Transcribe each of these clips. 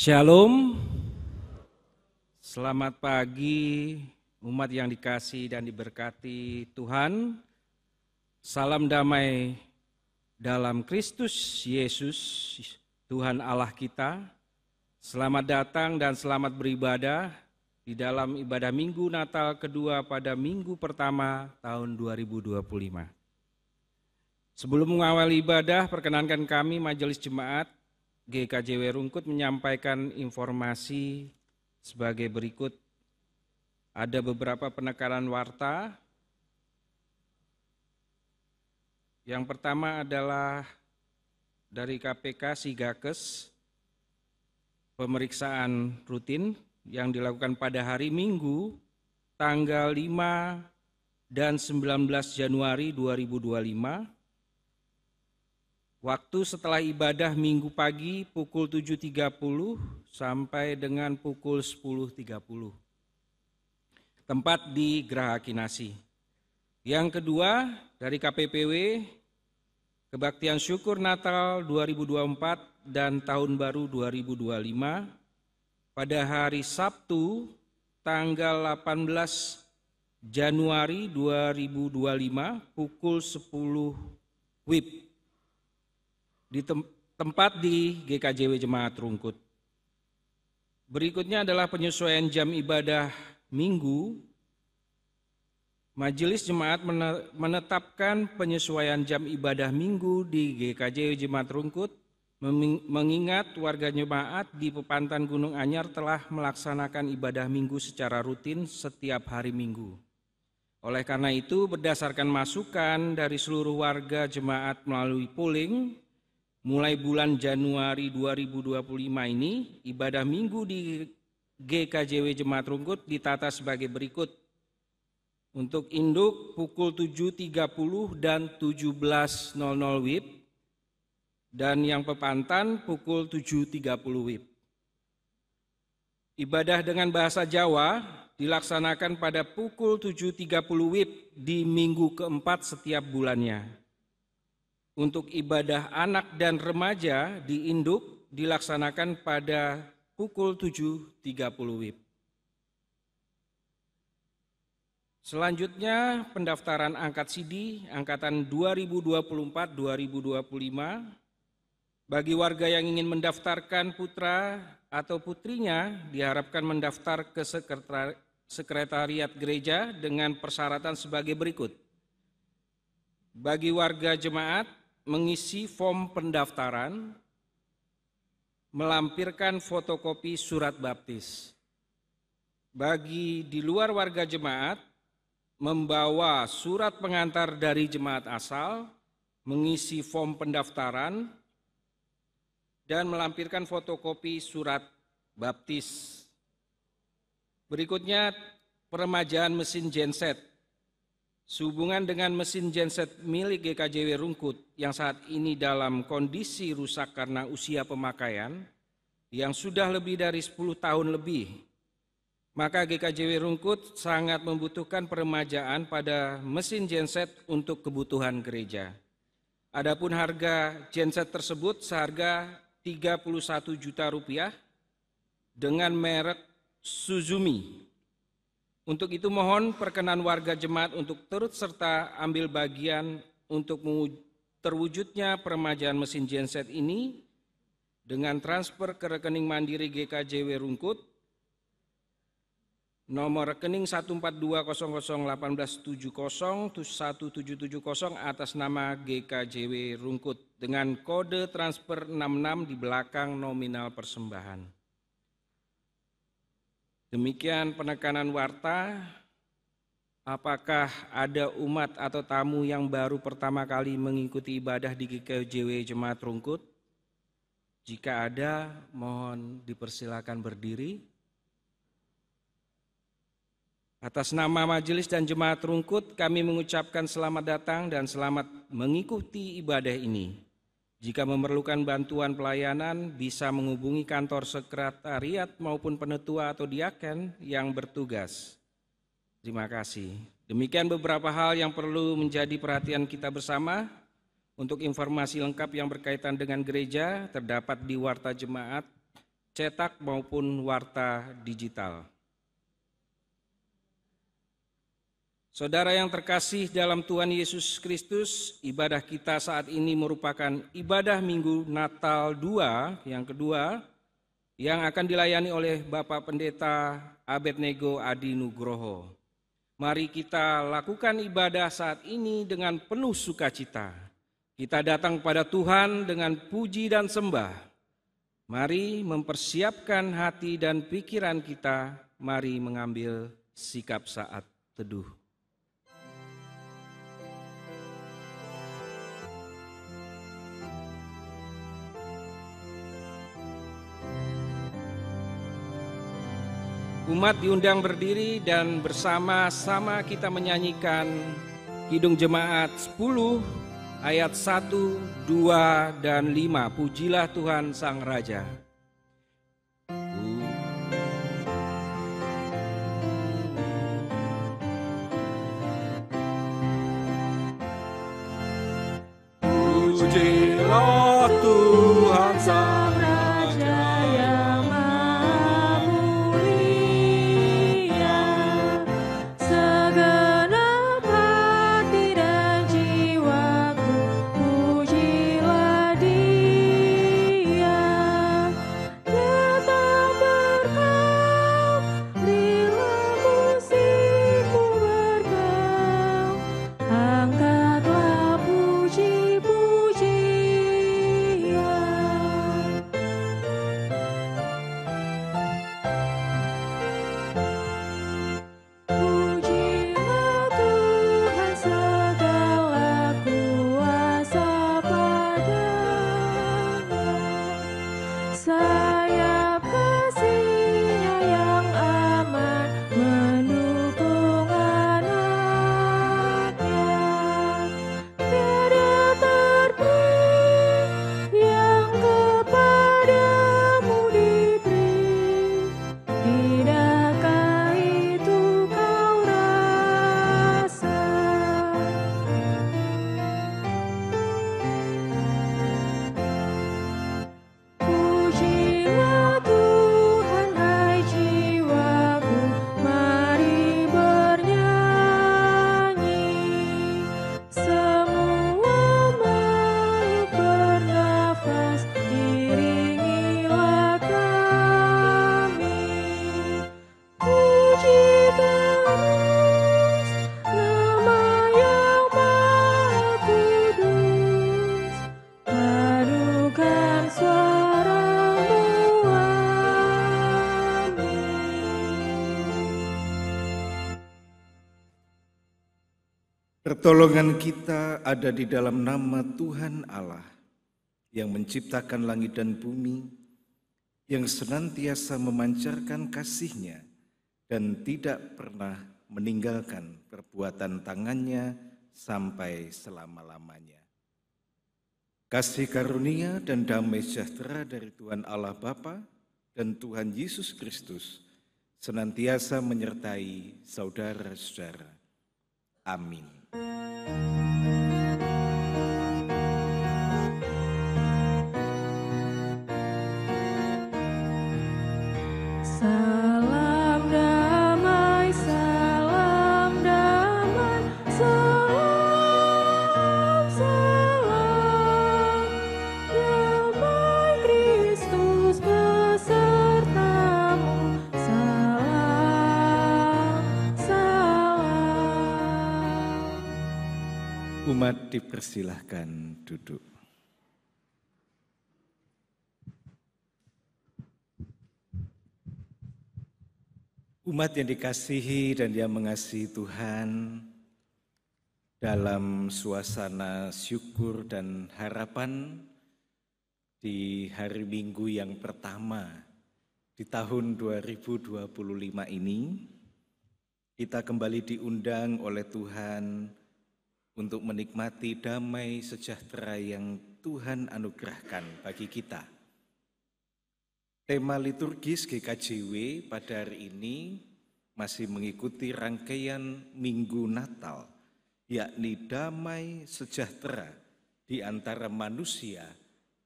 Shalom, selamat pagi umat yang dikasihi dan diberkati Tuhan. Salam damai dalam Kristus Yesus, Tuhan Allah kita. Selamat datang dan selamat beribadah di dalam ibadah Minggu Natal kedua pada minggu pertama tahun 2025. Sebelum mengawali ibadah, perkenankan kami Majelis Jemaat GKJW Rungkut menyampaikan informasi sebagai berikut. Ada beberapa penekanan warta. Yang pertama adalah dari KPK Sigakes, pemeriksaan rutin yang dilakukan pada hari Minggu tanggal 5 dan 19 Januari 2025. Waktu setelah ibadah Minggu pagi pukul 7.30 sampai dengan pukul 10.30. Tempat di Geraha Kinasi. Yang kedua dari KPPW, Kebaktian Syukur Natal 2024 dan Tahun Baru 2025 pada hari Sabtu tanggal 18 Januari 2025 pukul 10 WIB. Di tempat di GKJW Jemaat Rungkut. Berikutnya adalah penyesuaian jam ibadah Minggu. Majelis Jemaat menetapkan penyesuaian jam ibadah Minggu di GKJW Jemaat Rungkut, mengingat warga jemaat di Pepantan Gunung Anyar telah melaksanakan ibadah Minggu secara rutin setiap hari Minggu. Oleh karena itu, berdasarkan masukan dari seluruh warga jemaat melalui polling, mulai bulan Januari 2025 ini, ibadah Minggu di GKJW Jemaat Rungkut ditata sebagai berikut. Untuk induk pukul 7.30 dan 17.00 WIB, dan yang Pepantan pukul 7.30 WIB. Ibadah dengan bahasa Jawa dilaksanakan pada pukul 7.30 WIB di minggu keempat setiap bulannya. Untuk ibadah anak dan remaja di induk dilaksanakan pada pukul 7.30 WIB. Selanjutnya pendaftaran angkat sidi angkatan 2024-2025 bagi warga yang ingin mendaftarkan putra atau putrinya diharapkan mendaftar ke sekretariat gereja dengan persyaratan sebagai berikut. Bagi warga jemaat, mengisi form pendaftaran, melampirkan fotokopi surat baptis. Bagi di luar warga jemaat, membawa surat pengantar dari jemaat asal, mengisi form pendaftaran, dan melampirkan fotokopi surat baptis. Berikutnya, peremajaan mesin genset. Sehubungan dengan mesin genset milik GKJW Rungkut yang saat ini dalam kondisi rusak karena usia pemakaian yang sudah lebih dari 10 tahun lebih, maka GKJW Rungkut sangat membutuhkan peremajaan pada mesin genset untuk kebutuhan gereja. Adapun harga genset tersebut seharga 31 juta rupiah dengan merek Suzumi. Untuk itu mohon perkenan warga jemaat untuk turut serta ambil bagian untuk terwujudnya peremajaan mesin genset ini dengan transfer ke rekening mandiri GKJW Rungkut nomor rekening 1420018701770 atas nama GKJW Rungkut dengan kode transfer 66 di belakang nominal persembahan. Demikian penekanan warta. Apakah ada umat atau tamu yang baru pertama kali mengikuti ibadah di GKJW Jemaat Rungkut? Jika ada, mohon dipersilakan berdiri. Atas nama Majelis dan Jemaat Rungkut, kami mengucapkan selamat datang dan selamat mengikuti ibadah ini. Jika memerlukan bantuan pelayanan, bisa menghubungi kantor sekretariat maupun penetua atau diaken yang bertugas. Terima kasih. Demikian beberapa hal yang perlu menjadi perhatian kita bersama. Untuk informasi lengkap yang berkaitan dengan gereja terdapat di Warta Jemaat cetak maupun warta digital. Saudara yang terkasih dalam Tuhan Yesus Kristus, ibadah kita saat ini merupakan ibadah Minggu Natal 2 yang kedua yang akan dilayani oleh Bapak Pendeta Abednego Adi Nugroho. Mari kita lakukan ibadah saat ini dengan penuh sukacita. Kita datang pada Tuhan dengan puji dan sembah. Mari mempersiapkan hati dan pikiran kita, mari mengambil sikap saat teduh. Umat diundang berdiri dan bersama-sama kita menyanyikan Kidung Jemaat 10 ayat 1, 2, dan 5. Pujilah Tuhan Sang Raja. Pujilah Tuhan Sang Pertolongan kita ada di dalam nama Tuhan Allah yang menciptakan langit dan bumi, yang senantiasa memancarkan kasih-Nya dan tidak pernah meninggalkan perbuatan tangannya sampai selama-lamanya. Kasih karunia dan damai sejahtera dari Tuhan Allah Bapa dan Tuhan Yesus Kristus senantiasa menyertai saudara-saudara. Amin. Salam damai, salam damai, salam, salam damai Kristus besertamu, salam, salam. Umat dipersilahkan duduk. Umat yang dikasihi dan yang mengasihi Tuhan, dalam suasana syukur dan harapan di hari Minggu yang pertama di tahun 2025 ini, kita kembali diundang oleh Tuhan untuk menikmati damai sejahtera yang Tuhan anugerahkan bagi kita. Tema liturgis GKJW pada hari ini masih mengikuti rangkaian Minggu Natal, yakni damai sejahtera di antara manusia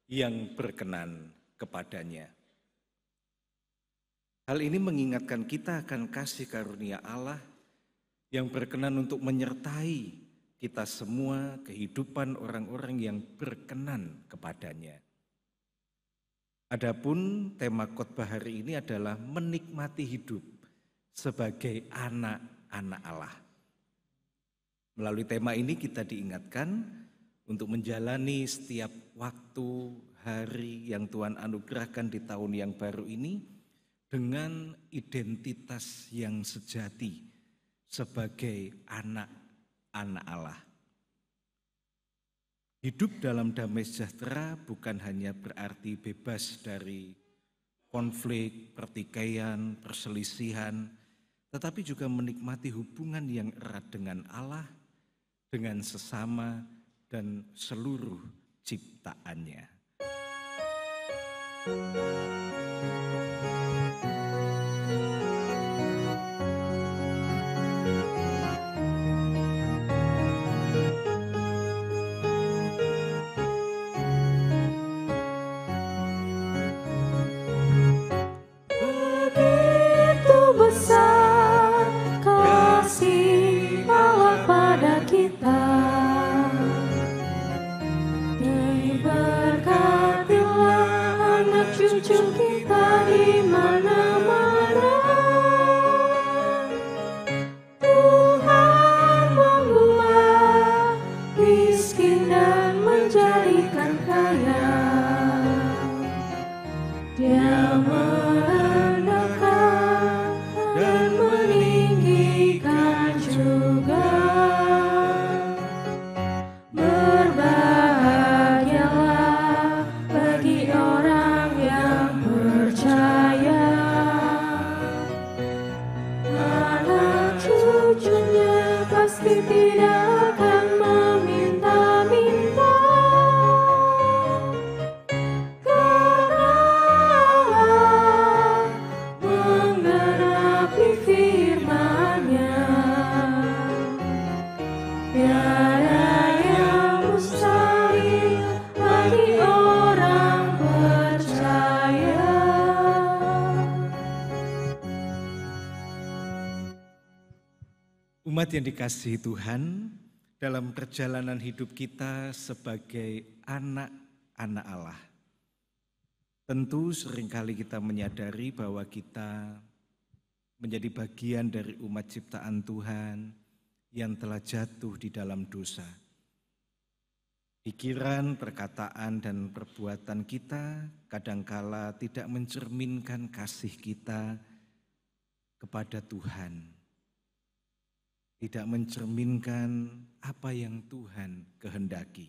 yang berkenan kepadanya. Hal ini mengingatkan kita akan kasih karunia Allah yang berkenan untuk menyertai kita semua kehidupan orang-orang yang berkenan kepadanya. Adapun tema khotbah hari ini adalah menikmati hidup sebagai anak-anak Allah. Melalui tema ini kita diingatkan untuk menjalani setiap waktu, hari yang Tuhan anugerahkan di tahun yang baru ini dengan identitas yang sejati sebagai anak-anak Allah. Hidup dalam damai sejahtera bukan hanya berarti bebas dari konflik, pertikaian, perselisihan, tetapi juga menikmati hubungan yang erat dengan Allah, dengan sesama, dan seluruh ciptaannya. Begitu besar kasih Allah pada kita, diberkatilah anak cucu kita di mana-mana. Tuhan mengubah miskin dan menjadikan kaya. Dia merendahkan dan meninggikan juga. Berbahagialah bagi orang yang percaya, anak cucunya pasti tidak akan meminta-minta. Menggenapi firman-Nya, tiada yang mustahil bagi orang percaya. Umat yang dikasihi Tuhan, dalam perjalanan hidup kita sebagai anak-anak Allah, tentu seringkali kita menyadari bahwa kita menjadi bagian dari umat ciptaan Tuhan yang telah jatuh di dalam dosa. Pikiran, perkataan, dan perbuatan kita kadangkala tidak mencerminkan kasih kita kepada Tuhan. Tidak mencerminkan apa yang Tuhan kehendaki.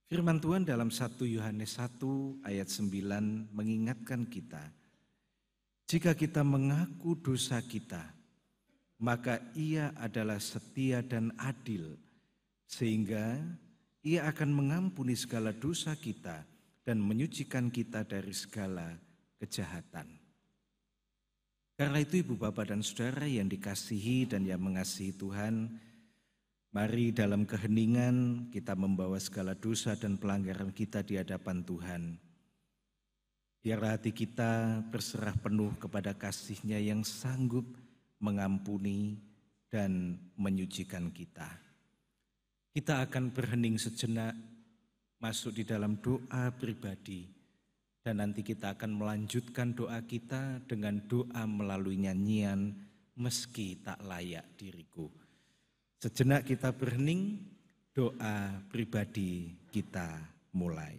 Firman Tuhan dalam 1 Yohanes 1 ayat 9 mengingatkan kita, jika kita mengaku dosa kita, maka Ia adalah setia dan adil, sehingga Ia akan mengampuni segala dosa kita dan menyucikan kita dari segala kejahatan. Karena itu Ibu Bapak dan Saudara yang dikasihi dan yang mengasihi Tuhan, mari dalam keheningan kita membawa segala dosa dan pelanggaran kita di hadapan Tuhan. Biarlah hati kita berserah penuh kepada kasih-Nya yang sanggup mengampuni dan menyucikan kita. Kita akan berhening sejenak, masuk di dalam doa pribadi, dan nanti kita akan melanjutkan doa kita dengan doa melalui nyanyian Meski Tak Layak Diriku. Sejenak kita berhening, doa pribadi kita mulai.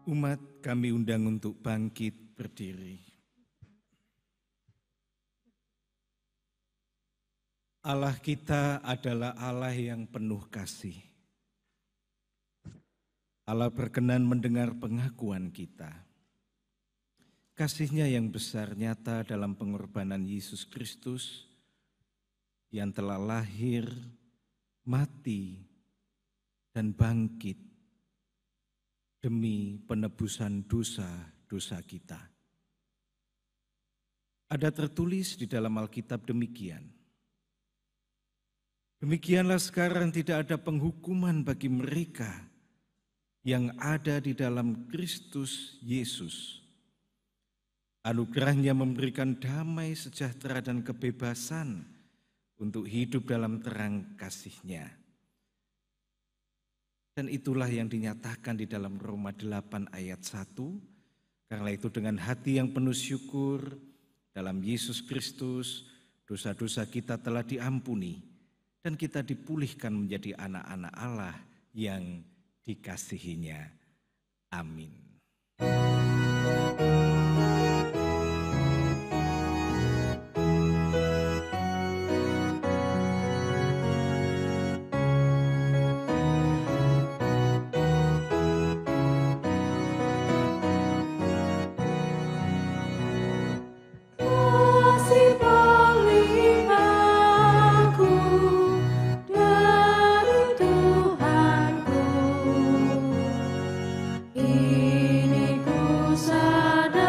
Umat kami undang untuk bangkit berdiri. Allah kita adalah Allah yang penuh kasih. Allah berkenan mendengar pengakuan kita. Kasih-Nya yang besar nyata dalam pengorbanan Yesus Kristus yang telah lahir, mati, dan bangkit demi penebusan dosa-dosa kita. Ada tertulis di dalam Alkitab demikian. Demikianlah sekarang tidak ada penghukuman bagi mereka yang ada di dalam Kristus Yesus. Anugerah-Nya memberikan damai, sejahtera, dan kebebasan untuk hidup dalam terang kasih-Nya. Dan itulah yang dinyatakan di dalam Roma 8 ayat 1. Karena itu dengan hati yang penuh syukur dalam Yesus Kristus, dosa-dosa kita telah diampuni dan kita dipulihkan menjadi anak-anak Allah yang dikasihi-Nya. Amin. Ini ku sadar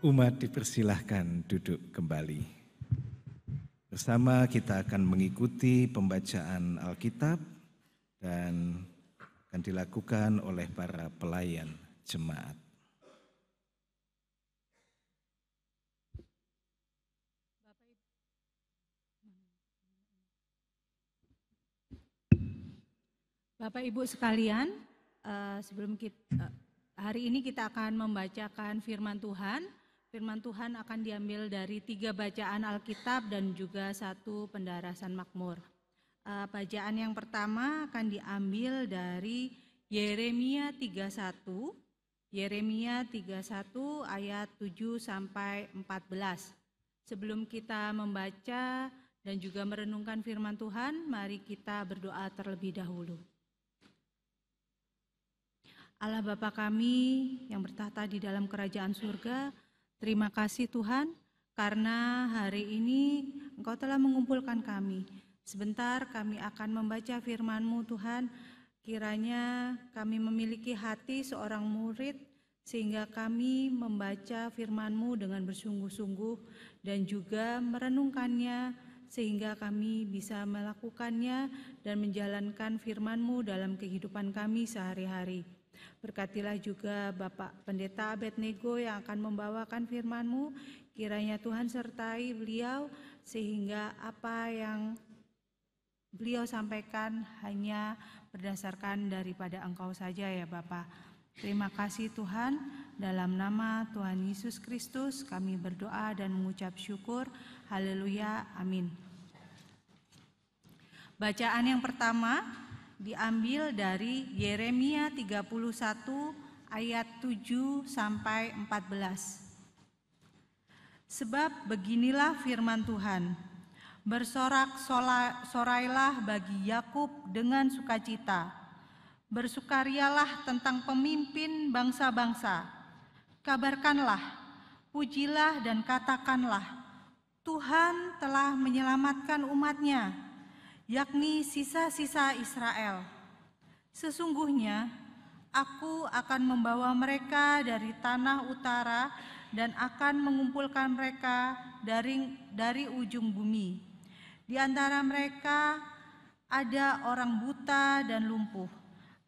Umat dipersilahkan duduk kembali. Bersama kita akan mengikuti pembacaan Alkitab dan akan dilakukan oleh para pelayan jemaat. Bapak Ibu sekalian, hari ini kita akan membacakan firman Tuhan. Firman Tuhan akan diambil dari 3 bacaan Alkitab dan juga 1 pendarasan Mazmur. Bacaan yang pertama akan diambil dari Yeremia 31 ayat 7 sampai 14. Sebelum kita membaca dan juga merenungkan firman Tuhan, mari kita berdoa terlebih dahulu. Allah Bapa kami yang bertahta di dalam kerajaan surga, terima kasih Tuhan karena hari ini Engkau telah mengumpulkan kami. Sebentar kami akan membaca firman-Mu Tuhan, kiranya kami memiliki hati seorang murid sehingga kami membaca firman-Mu dengan bersungguh-sungguh dan juga merenungkannya sehingga kami bisa melakukannya dan menjalankan firman-Mu dalam kehidupan kami sehari-hari. Berkatilah juga Bapak Pendeta Abednego yang akan membawakan firman-Mu, kiranya Tuhan sertai beliau sehingga apa yang beliau sampaikan hanya berdasarkan daripada Engkau saja ya Bapak. Terima kasih Tuhan, dalam nama Tuhan Yesus Kristus kami berdoa dan mengucap syukur. Haleluya, amin. Bacaan yang pertama diambil dari Yeremia 31 ayat 7 sampai 14. Sebab beginilah firman Tuhan, bersorak-sorailah bagi Yakub dengan sukacita, bersukarialah tentang pemimpin bangsa-bangsa, kabarkanlah, pujilah dan katakanlah, Tuhan telah menyelamatkan umat-Nya, yakni sisa-sisa Israel. Sesungguhnya aku akan membawa mereka dari tanah utara dan akan mengumpulkan mereka dari ujung bumi. Di antara mereka ada orang buta dan lumpuh,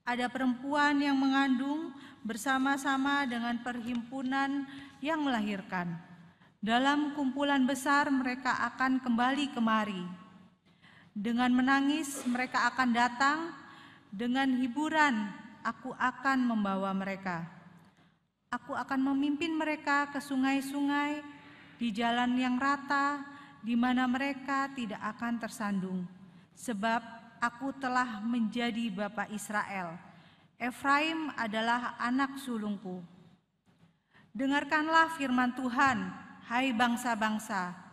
ada perempuan yang mengandung bersama-sama dengan perhimpunan yang melahirkan. Dalam kumpulan besar mereka akan kembali kemari. Dengan menangis mereka akan datang, dengan hiburan aku akan membawa mereka. Aku akan memimpin mereka ke sungai-sungai, di jalan yang rata, di mana mereka tidak akan tersandung. Sebab aku telah menjadi bapa Israel, Efraim adalah anak sulungku. Dengarkanlah firman Tuhan, hai bangsa-bangsa.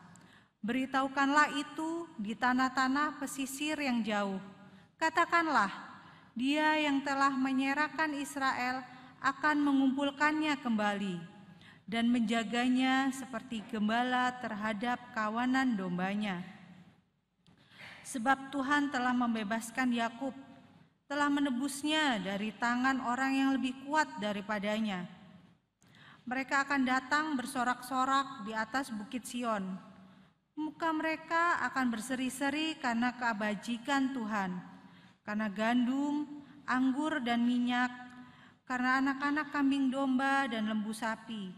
Beritahukanlah itu di tanah-tanah pesisir yang jauh. Katakanlah, Dia yang telah menyerahkan Israel akan mengumpulkannya kembali dan menjaganya seperti gembala terhadap kawanan dombanya. Sebab Tuhan telah membebaskan Yakub, telah menebusnya dari tangan orang yang lebih kuat daripadanya. Mereka akan datang bersorak-sorak di atas bukit Sion. Muka mereka akan berseri-seri karena kebajikan Tuhan, karena gandum, anggur dan minyak, karena anak-anak kambing domba dan lembu sapi.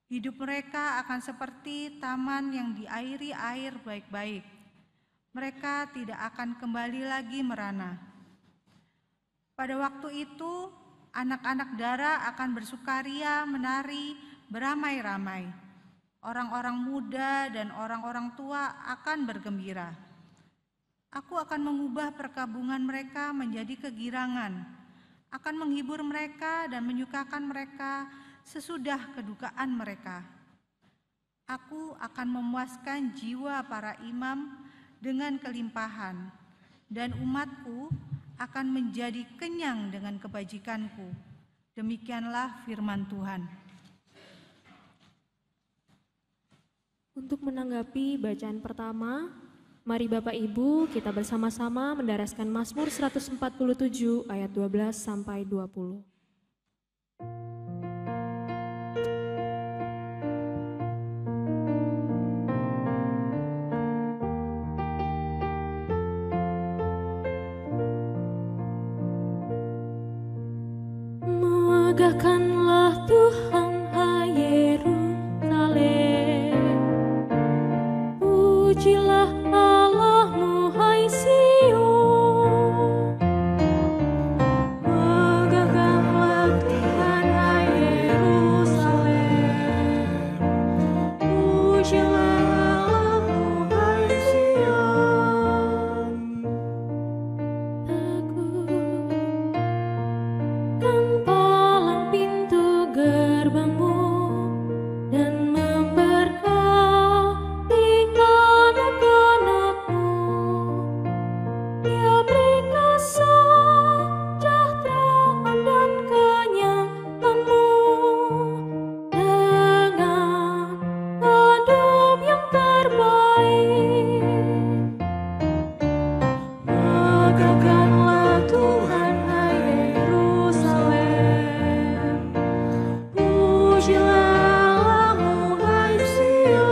Hidup mereka akan seperti taman yang diairi air baik-baik. Mereka tidak akan kembali lagi merana. Pada waktu itu, anak-anak dara akan bersukaria, menari, beramai-ramai. Orang-orang muda dan orang-orang tua akan bergembira. Aku akan mengubah perkabungan mereka menjadi kegirangan, akan menghibur mereka dan menyukakan mereka sesudah kedukaan mereka. Aku akan memuaskan jiwa para imam dengan kelimpahan, dan umatku akan menjadi kenyang dengan kebajikanku. Demikianlah firman Tuhan. Untuk menanggapi bacaan pertama, mari Bapak Ibu kita bersama-sama mendaraskan Mazmur 147 ayat 12 sampai 20. Megahkanlah Tuhan, hai Yerusalem. Pujilah Allahmu, hai Sion. Megahkanlah Tuhan, hai Yerusalem. Pujilah Allahmu, hai Sion. Teguhkan palang pintu gerbangmu dan memberkati anak-anakmu. Dia beri kesejahteraan dan kenyamanmu dengan hidup yang terbaik. Megahkanlah Tuhan, hai Yerusalem. Pujilah Allahmu, hai Sion.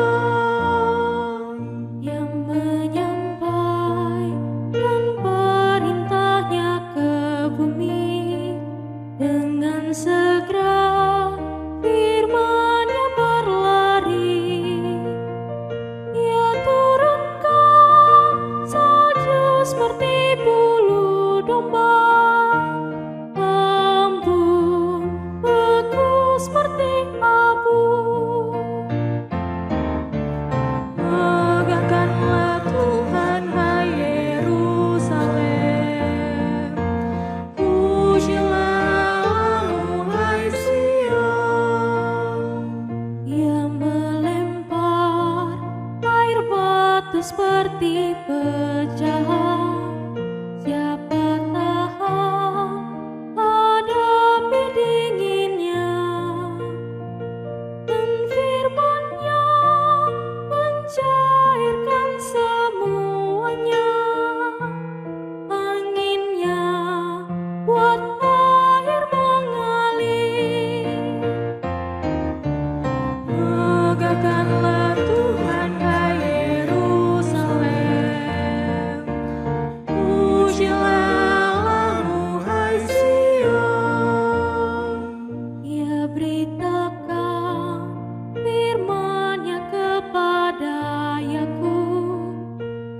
Yang menyampaikan perintahnya ke bumi, dengan segera firman-Nya berlari. Ia turunkan salju seperti bulu domba, embun beku seperti abu. Megahkanlah Tuhan, hai Yerusalem. Pujilah Allahmu, hai Sion. Ia melempar air batu seperti pecahan. Siapa tahan hadapi dinginnya? Dan firman-Nya mencairkan semuanya. Anginnya buat air mengalir. Megahkanlah Tuhan, hai Yerusalem. Pujilah Allahmu, hai Sion. Ia beritakan firman-Nya kepada Yakub,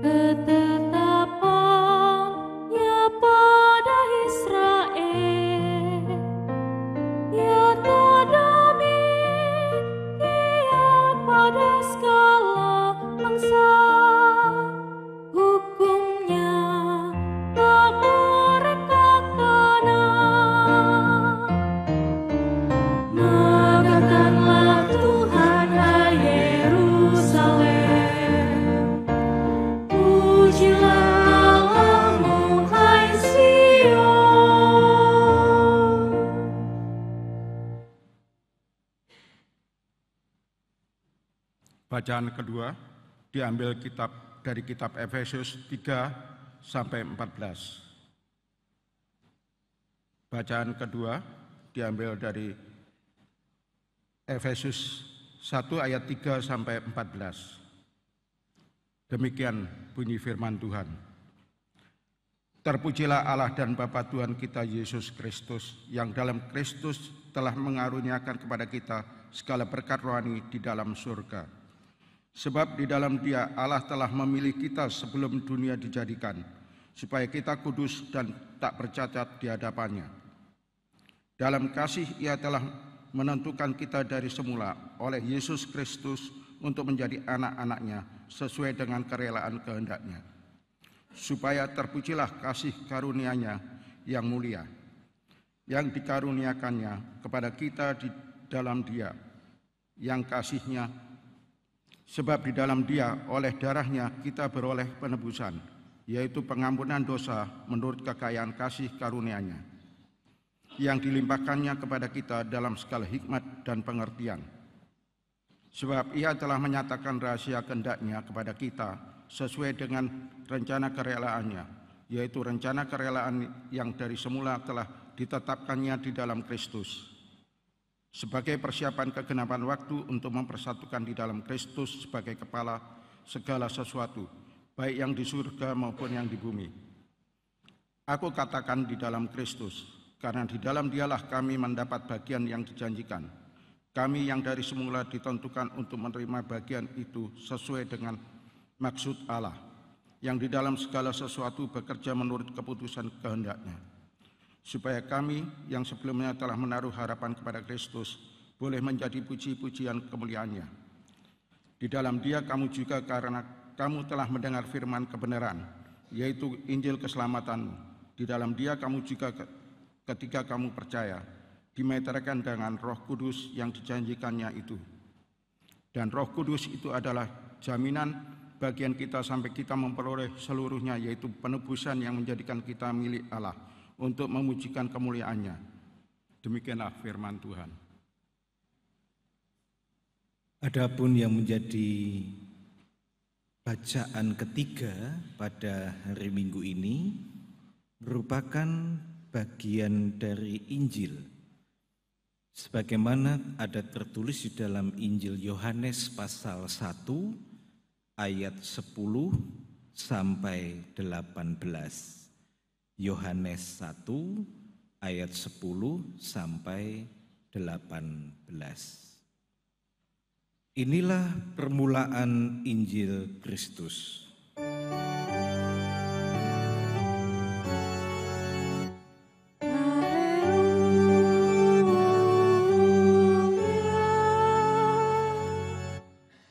ketetapan-Nya pada Israel. Ia tak demikian pada segala bangsa. Hukum-Nya tak mereka kenal. Megahkanlah Tuhan, hai Yerusalem. Pujilah Allahmu, hai Sion. Bacaan kedua diambil dari kitab Efesus 3 sampai 14. Bacaan kedua diambil dari Efesus 1 ayat 3 sampai 14. Demikian bunyi firman Tuhan. Terpujilah Allah dan Bapa Tuhan kita Yesus Kristus, yang dalam Kristus telah mengaruniakan kepada kita segala berkat rohani di dalam surga. Sebab di dalam Dia Allah telah memilih kita sebelum dunia dijadikan, supaya kita kudus dan tak bercacat di hadapan-Nya. Dalam kasih Ia telah menentukan kita dari semula oleh Yesus Kristus untuk menjadi anak-anak-Nya sesuai dengan kerelaan kehendak-Nya, supaya terpujilah kasih karunia-Nya yang mulia, yang dikaruniakannya kepada kita di dalam Dia, yang kasih-Nya. Sebab di dalam Dia oleh darah-Nya kita beroleh penebusan, yaitu pengampunan dosa menurut kekayaan kasih karunia-Nya, yang dilimpahkannya kepada kita dalam segala hikmat dan pengertian. Sebab Ia telah menyatakan rahasia kehendak-Nya kepada kita sesuai dengan rencana kerelaan-Nya, yaitu rencana kerelaan yang dari semula telah ditetapkannya di dalam Kristus, sebagai persiapan kegenapan waktu untuk mempersatukan di dalam Kristus sebagai kepala segala sesuatu, baik yang di surga maupun yang di bumi. Aku katakan di dalam Kristus, karena di dalam dialah kami mendapat bagian yang dijanjikan. Kami yang dari semula ditentukan untuk menerima bagian itu sesuai dengan maksud Allah, yang di dalam segala sesuatu bekerja menurut keputusan kehendak-Nya, supaya kami yang sebelumnya telah menaruh harapan kepada Kristus boleh menjadi puji-pujian kemuliaan-Nya. Di dalam Dia kamu juga, karena kamu telah mendengar firman kebenaran, yaitu Injil keselamatan. Di dalam Dia kamu juga ketika kamu percaya, dimeteraikan dengan Roh Kudus yang dijanjikannya itu. Dan Roh Kudus itu adalah jaminan bagian kita sampai kita memperoleh seluruhnya, yaitu penebusan yang menjadikan kita milik Allah untuk memujikan kemuliaan-Nya. Demikianlah firman Tuhan. Adapun yang menjadi bacaan ketiga pada hari Minggu ini merupakan bagian dari Injil, sebagaimana ada tertulis di dalam Injil Yohanes pasal 1 ayat 10 sampai 18. Yohanes 1 ayat 10 sampai 18. Inilah permulaan Injil Kristus.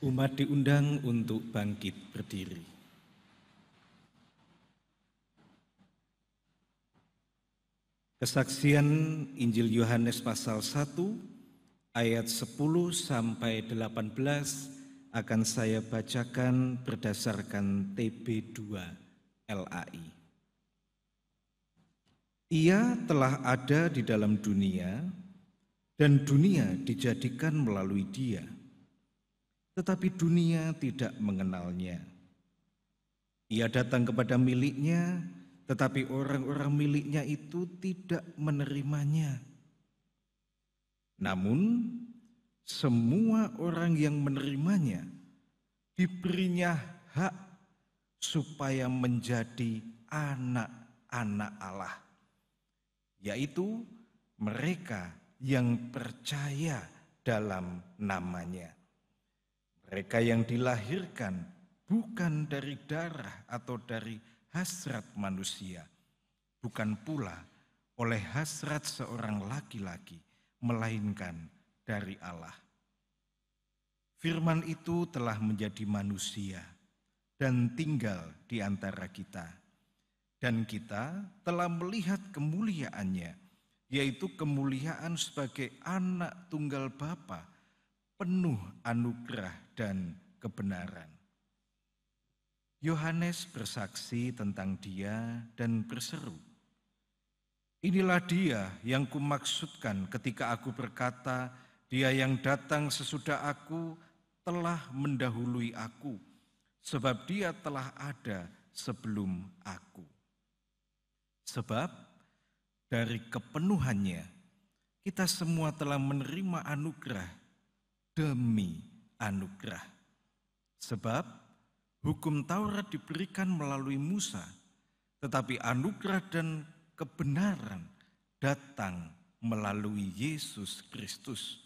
Umat diundang untuk bangkit berdiri. Kesaksian Injil Yohanes pasal 1 ayat 10 sampai 18 akan saya bacakan berdasarkan TB2 LAI. Ia telah ada di dalam dunia dan dunia dijadikan melalui Dia, tetapi dunia tidak mengenalnya. Ia datang kepada miliknya, tetapi orang-orang miliknya itu tidak menerimanya. Namun, semua orang yang menerimanya diberinya hak supaya menjadi anak-anak Allah, yaitu mereka yang percaya dalam namanya. Mereka yang dilahirkan bukan dari darah atau dari hasrat manusia, bukan pula oleh hasrat seorang laki-laki, melainkan dari Allah. Firman itu telah menjadi manusia dan tinggal di antara kita. Dan kita telah melihat kemuliaannya, yaitu kemuliaan sebagai anak tunggal Bapa, penuh anugerah dan kebenaran. Yohanes bersaksi tentang Dia dan berseru, "Inilah Dia yang kumaksudkan ketika aku berkata, Dia yang datang sesudah aku telah mendahului aku, sebab Dia telah ada sebelum aku." Sebab dari kepenuhannya kita semua telah menerima anugerah demi anugerah. Sebab hukum Taurat diberikan melalui Musa, tetapi anugerah dan kebenaran datang melalui Yesus Kristus.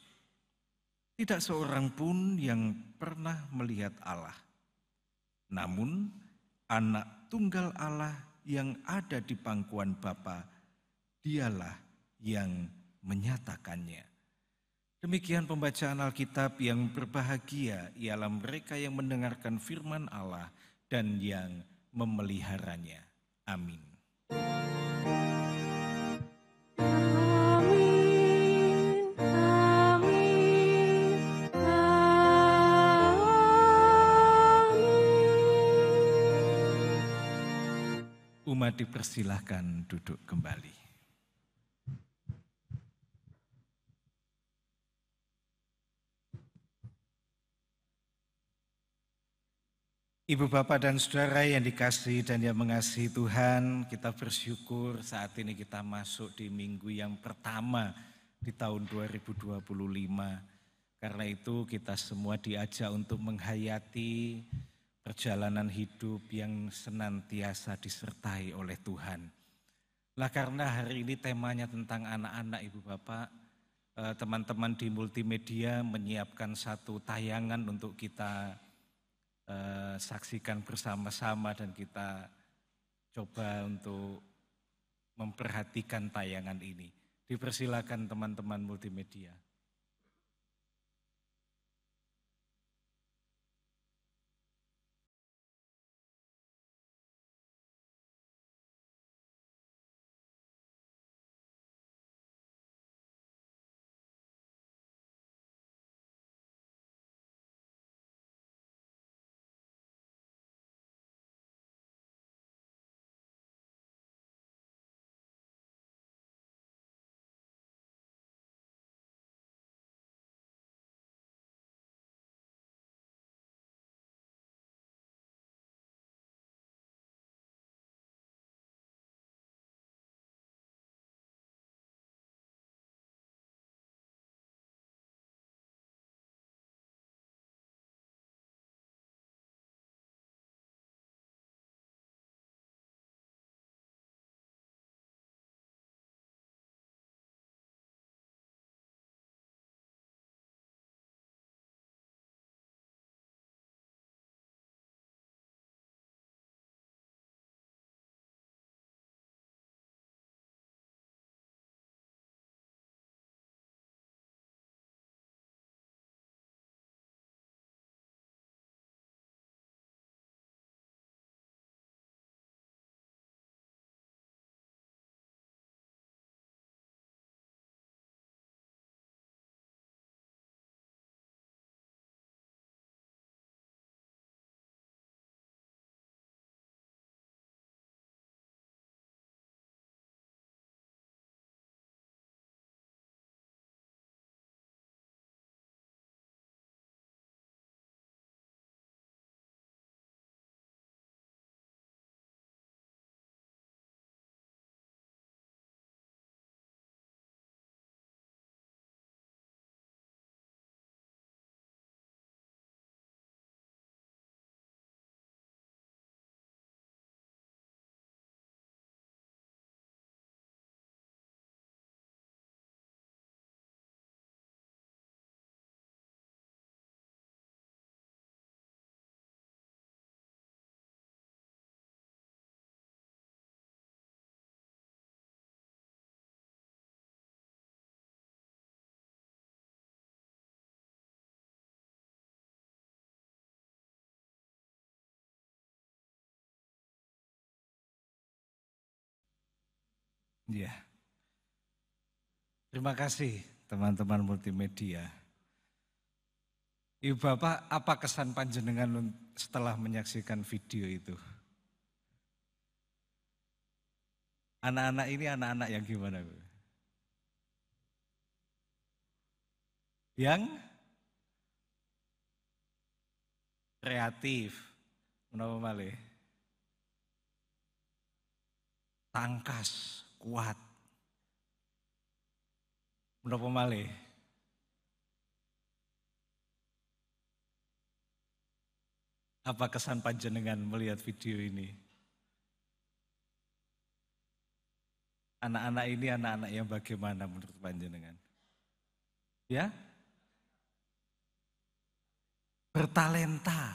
Tidak seorang pun yang pernah melihat Allah. Namun anak tunggal Allah yang ada di pangkuan Bapa, Dialah yang menyatakannya. Demikian pembacaan Alkitab. Yang berbahagia ialah mereka yang mendengarkan firman Allah dan yang memeliharanya. Amin. Umat dipersilahkan duduk kembali. Ibu, Bapak, dan Saudara yang dikasihi dan yang mengasihi Tuhan, kita bersyukur saat ini kita masuk di minggu yang pertama di tahun 2025. Karena itu kita semua diajak untuk menghayati perjalanan hidup yang senantiasa disertai oleh Tuhan. Lah karena hari ini temanya tentang anak-anak Ibu Bapak, teman-teman di multimedia menyiapkan satu tayangan untuk kita saksikan bersama-sama dan kita coba untuk memperhatikan tayangan ini. Dipersilakan teman-teman multimedia. Ya, terima kasih teman-teman multimedia. Ibu Bapak, apa kesan panjenengan setelah menyaksikan video itu? Anak-anak ini anak-anak yang gimana? Bu? Yang kreatif, menapa malih? Tangkas, kuat. Menapa malih? Apa kesan panjenengan melihat video ini? Anak-anak ini anak-anak yang bagaimana menurut panjenengan? Ya? Bertalenta.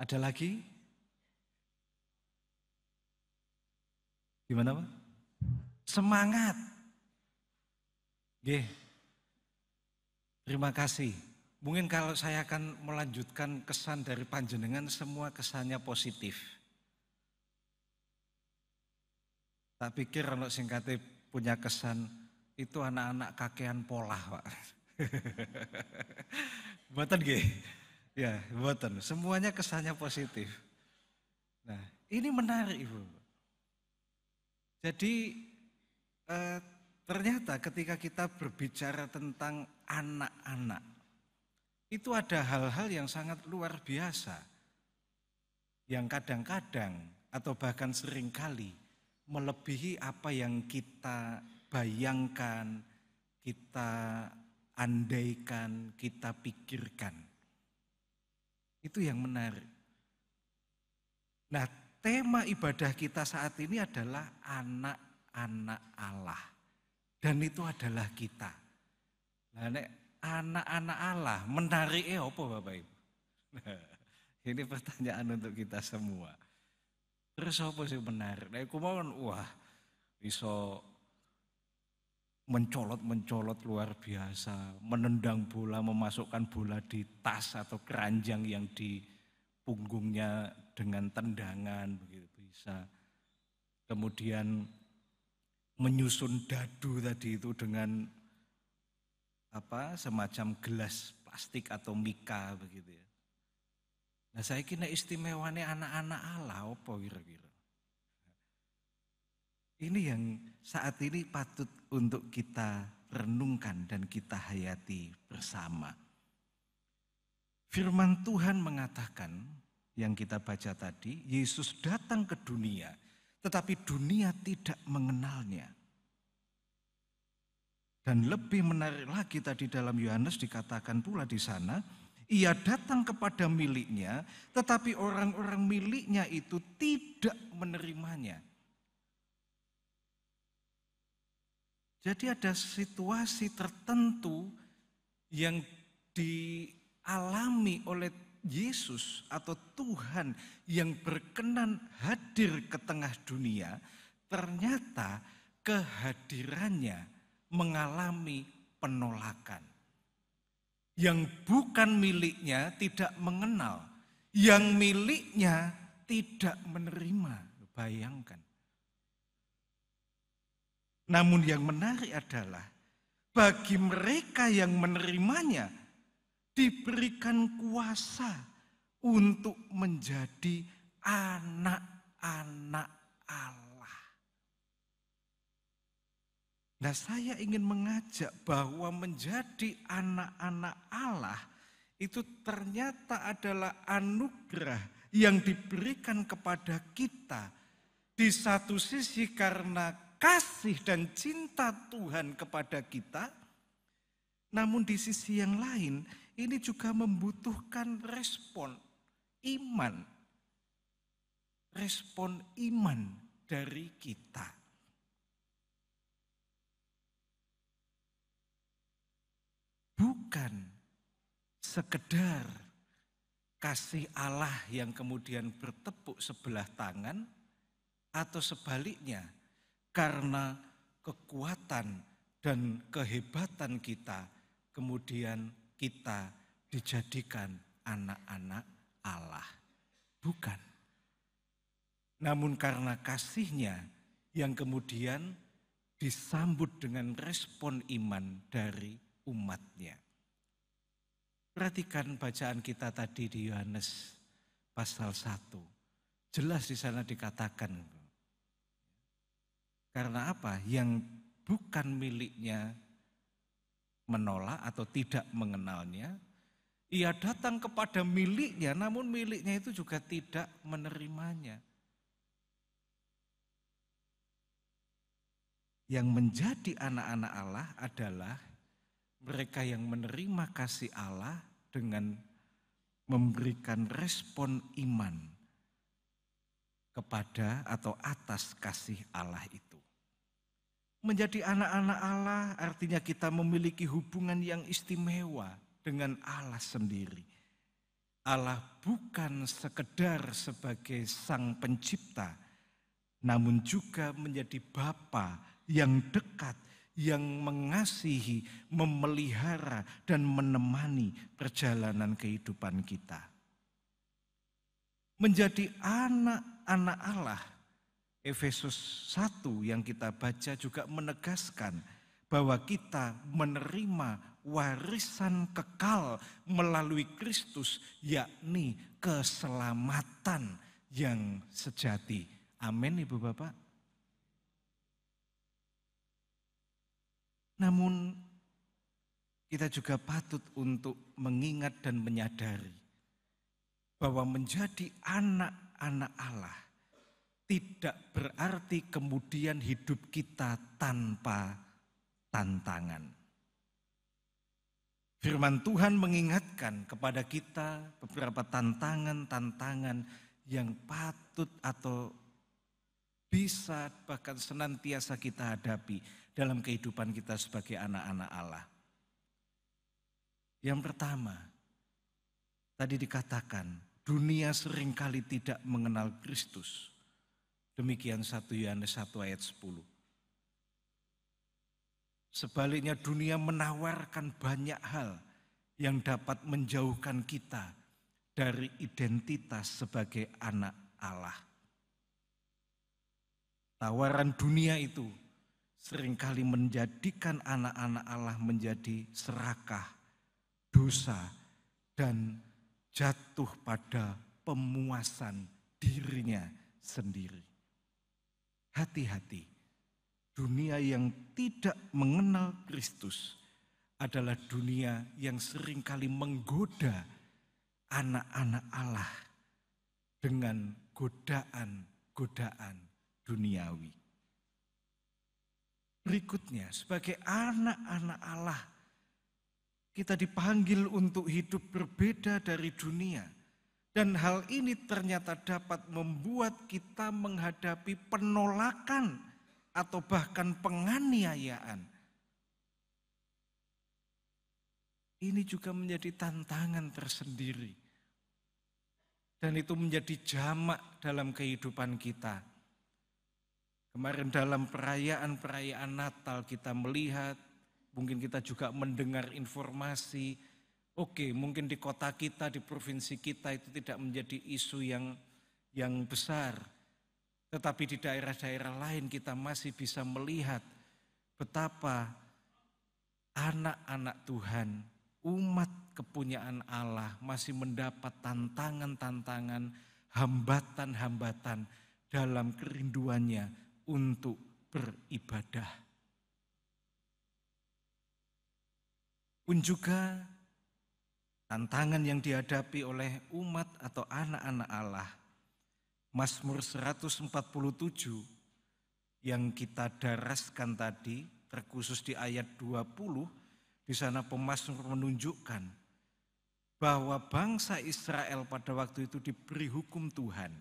Ada lagi? Gimana Pak? Semangat. Nggih. Terima kasih. Mungkin kalau saya akan melanjutkan kesan dari panjenengan, semua kesannya positif. Tak pikir kalau singkatnya punya kesan, itu anak-anak kakean pola Pak. Mboten nggih? Ya, mboten. Semuanya kesannya positif. Nah, ini menarik Ibu. Jadi ternyata ketika kita berbicara tentang anak-anak, itu ada hal-hal yang sangat luar biasa. Yang kadang-kadang atau bahkan seringkali melebihi apa yang kita bayangkan, kita andaikan, kita pikirkan. Itu yang menarik. Nah, tema ibadah kita saat ini adalah anak-anak Allah. Dan itu adalah kita. Nah, nek anak-anak Allah menarik apa Bapak Ibu? Ini pertanyaan untuk kita semua. Terus apa sih menarik? Nek kumaha wah iso mencolot luar biasa, menendang bola, memasukkan bola di tas atau keranjang yang di punggungnya dengan tendangan begitu bisa. Kemudian menyusun dadu tadi itu dengan semacam gelas plastik atau mika begitu ya. Nah saya kira istimewanya anak-anak Allah apa kira-kira. Ini yang saat ini patut untuk kita renungkan dan kita hayati bersama. Firman Tuhan mengatakan yang kita baca tadi, Yesus datang ke dunia, tetapi dunia tidak mengenalnya. Dan lebih menarik lagi tadi dalam Yohanes dikatakan pula di sana, ia datang kepada miliknya, tetapi orang-orang miliknya itu tidak menerimanya. Jadi ada situasi tertentu yang dialami oleh Yesus atau Tuhan yang berkenan hadir ke tengah dunia, ternyata kehadirannya mengalami penolakan. Yang bukan miliknya tidak mengenal, yang miliknya tidak menerima. Bayangkan. Namun yang menarik adalah bagi mereka yang menerimanya diberikan kuasa untuk menjadi anak-anak Allah. Nah, saya ingin mengajak bahwa menjadi anak-anak Allah itu ternyata adalah anugerah yang diberikan kepada kita. Di satu sisi karena kasih dan cinta Tuhan kepada kita, namun di sisi yang lain ini juga membutuhkan respon iman. Respon iman dari kita. Bukan sekedar kasih Allah yang kemudian bertepuk sebelah tangan atau sebaliknya. Karena kekuatan dan kehebatan kita, kemudian kita dijadikan anak-anak Allah. Bukan. Namun karena kasih-Nya yang kemudian disambut dengan respon iman dari umat-Nya. Perhatikan bacaan kita tadi di Yohanes pasal 1. Jelas di sana dikatakan, karena apa? Yang bukan miliknya menolak atau tidak mengenalnya, ia datang kepada miliknya, namun miliknya itu juga tidak menerimanya. Yang menjadi anak-anak Allah adalah mereka yang menerima kasih Allah dengan memberikan respon iman kepada atau atas kasih Allah itu. Menjadi anak-anak Allah artinya kita memiliki hubungan yang istimewa dengan Allah sendiri. Allah bukan sekedar sebagai sang pencipta, namun juga menjadi Bapa yang dekat, yang mengasihi, memelihara, dan menemani perjalanan kehidupan kita. Menjadi anak-anak Allah, Efesus 1 yang kita baca juga menegaskan bahwa kita menerima warisan kekal melalui Kristus, yakni keselamatan yang sejati. Amin, Ibu Bapak. Namun kita juga patut untuk mengingat dan menyadari bahwa menjadi anak-anak Allah tidak berarti kemudian hidup kita tanpa tantangan. Firman Tuhan mengingatkan kepada kita beberapa tantangan-tantangan yang patut atau bisa bahkan senantiasa kita hadapi dalam kehidupan kita sebagai anak-anak Allah. Yang pertama, tadi dikatakan dunia seringkali tidak mengenal Kristus. Demikian 1 Yohanes 1 ayat 10. Sebaliknya dunia menawarkan banyak hal yang dapat menjauhkan kita dari identitas sebagai anak Allah. Tawaran dunia itu seringkali menjadikan anak-anak Allah menjadi serakah, dosa, dan jatuh pada pemuasan dirinya sendiri. Hati-hati, dunia yang tidak mengenal Kristus adalah dunia yang seringkali menggoda anak-anak Allah dengan godaan-godaan duniawi. Berikutnya, sebagai anak-anak Allah, kita dipanggil untuk hidup berbeda dari dunia. Dan hal ini ternyata dapat membuat kita menghadapi penolakan atau bahkan penganiayaan. Ini juga menjadi tantangan tersendiri. Dan itu menjadi jamak dalam kehidupan kita. Kemarin dalam perayaan-perayaan Natal kita melihat, mungkin kita juga mendengar informasi, oke, mungkin di kota kita, di provinsi kita itu tidak menjadi isu yang besar. Tetapi di daerah-daerah lain kita masih bisa melihat betapa anak-anak Tuhan, umat kepunyaan Allah masih mendapat tantangan-tantangan, hambatan-hambatan dalam kerinduannya untuk beribadah. Pun juga tantangan yang dihadapi oleh umat atau anak-anak Allah. Mazmur 147 yang kita daraskan tadi, terkhusus di ayat 20, di sana pemazmur menunjukkan bahwa bangsa Israel pada waktu itu diberi hukum Tuhan.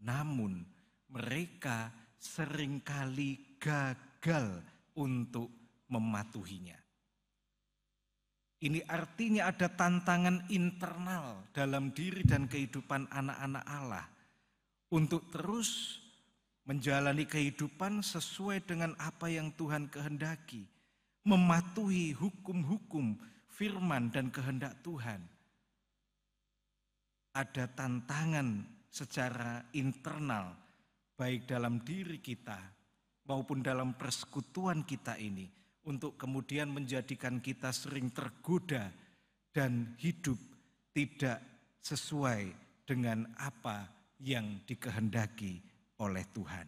Namun mereka seringkali gagal untuk mematuhinya. Ini artinya ada tantangan internal dalam diri dan kehidupan anak-anak Allah untuk terus menjalani kehidupan sesuai dengan apa yang Tuhan kehendaki, mematuhi hukum-hukum, firman dan kehendak Tuhan. Ada tantangan secara internal, baik dalam diri kita maupun dalam persekutuan kita ini, untuk kemudian menjadikan kita sering tergoda dan hidup tidak sesuai dengan apa yang dikehendaki oleh Tuhan.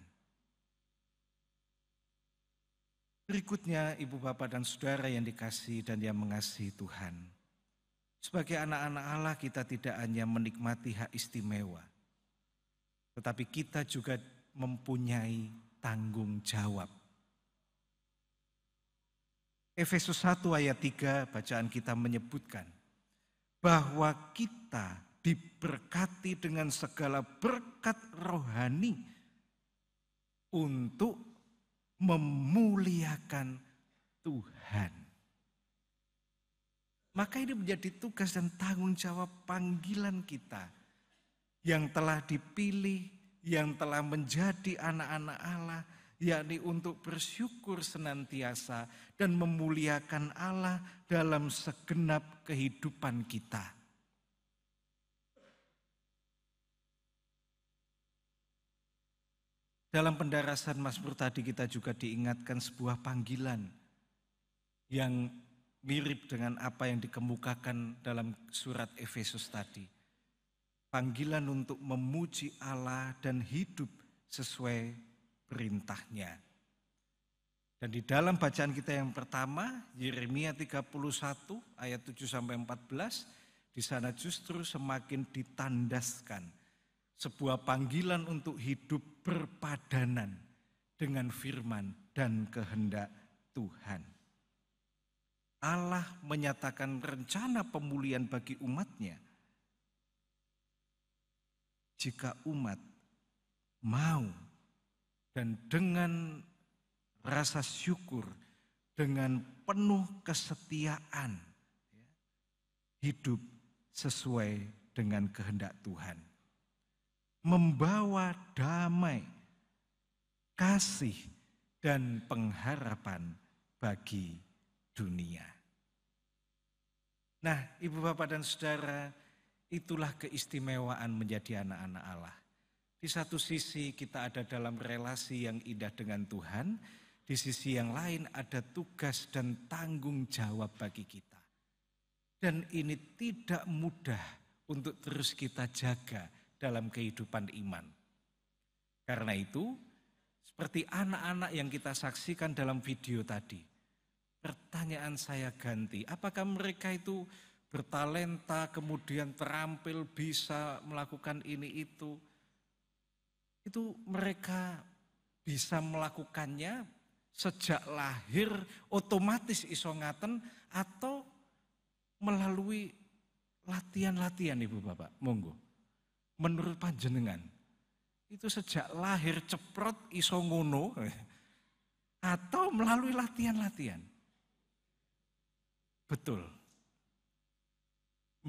Berikutnya, Ibu Bapak dan Saudara yang dikasihi dan yang mengasihi Tuhan. Sebagai anak-anak Allah kita tidak hanya menikmati hak istimewa, tetapi kita juga mempunyai tanggung jawab. Efesus 1 ayat 3 bacaan kita menyebutkan bahwa kita diberkati dengan segala berkat rohani untuk memuliakan Tuhan. Maka ini menjadi tugas dan tanggung jawab panggilan kita yang telah dipilih, yang telah menjadi anak-anak Allah, yakni untuk bersyukur senantiasa dan memuliakan Allah dalam segenap kehidupan kita. Dalam pendarasan Mazmur tadi kita juga diingatkan sebuah panggilan yang mirip dengan apa yang dikemukakan dalam surat Efesus tadi. Panggilan untuk memuji Allah dan hidup sesuai perintahnya. Dan di dalam bacaan kita yang pertama, Yeremia 31 ayat 7-14, di sana justru semakin ditandaskan sebuah panggilan untuk hidup berpadanan dengan firman dan kehendak Tuhan. Allah menyatakan rencana pemulihan bagi umatnya. jika umat mau dan dengan rasa syukur, dengan penuh kesetiaan, hidup sesuai dengan kehendak Tuhan. Membawa damai, kasih, dan pengharapan bagi dunia. Nah, Ibu Bapak dan Saudara, itulah keistimewaan menjadi anak-anak Allah. Di satu sisi kita ada dalam relasi yang indah dengan Tuhan, di sisi yang lain ada tugas dan tanggung jawab bagi kita. Dan ini tidak mudah untuk terus kita jaga dalam kehidupan iman. Karena itu, seperti anak-anak yang kita saksikan dalam video tadi, pertanyaan saya ganti, apakah mereka itu bertalenta, kemudian terampil, bisa melakukan ini itu mereka bisa melakukannya sejak lahir otomatis iso ngaten atau melalui latihan-latihan Ibu Bapak, monggo. Menurut panjenengan, itu sejak lahir ceprot iso ngono atau melalui latihan-latihan? Betul.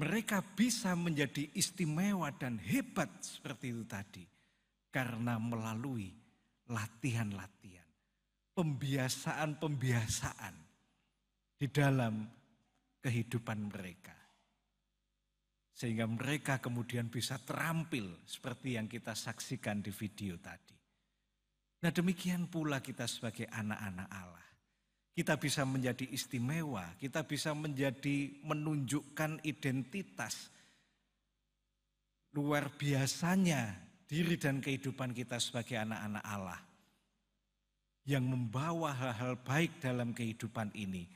Mereka bisa menjadi istimewa dan hebat seperti itu tadi karena melalui latihan-latihan, pembiasaan-pembiasaan di dalam kehidupan mereka. Sehingga mereka kemudian bisa terampil seperti yang kita saksikan di video tadi. Nah, demikian pula kita sebagai anak-anak Allah. Kita bisa menjadi istimewa, kita bisa menunjukkan identitas luar biasanya diri dan kehidupan kita sebagai anak-anak Allah yang membawa hal-hal baik dalam kehidupan ini,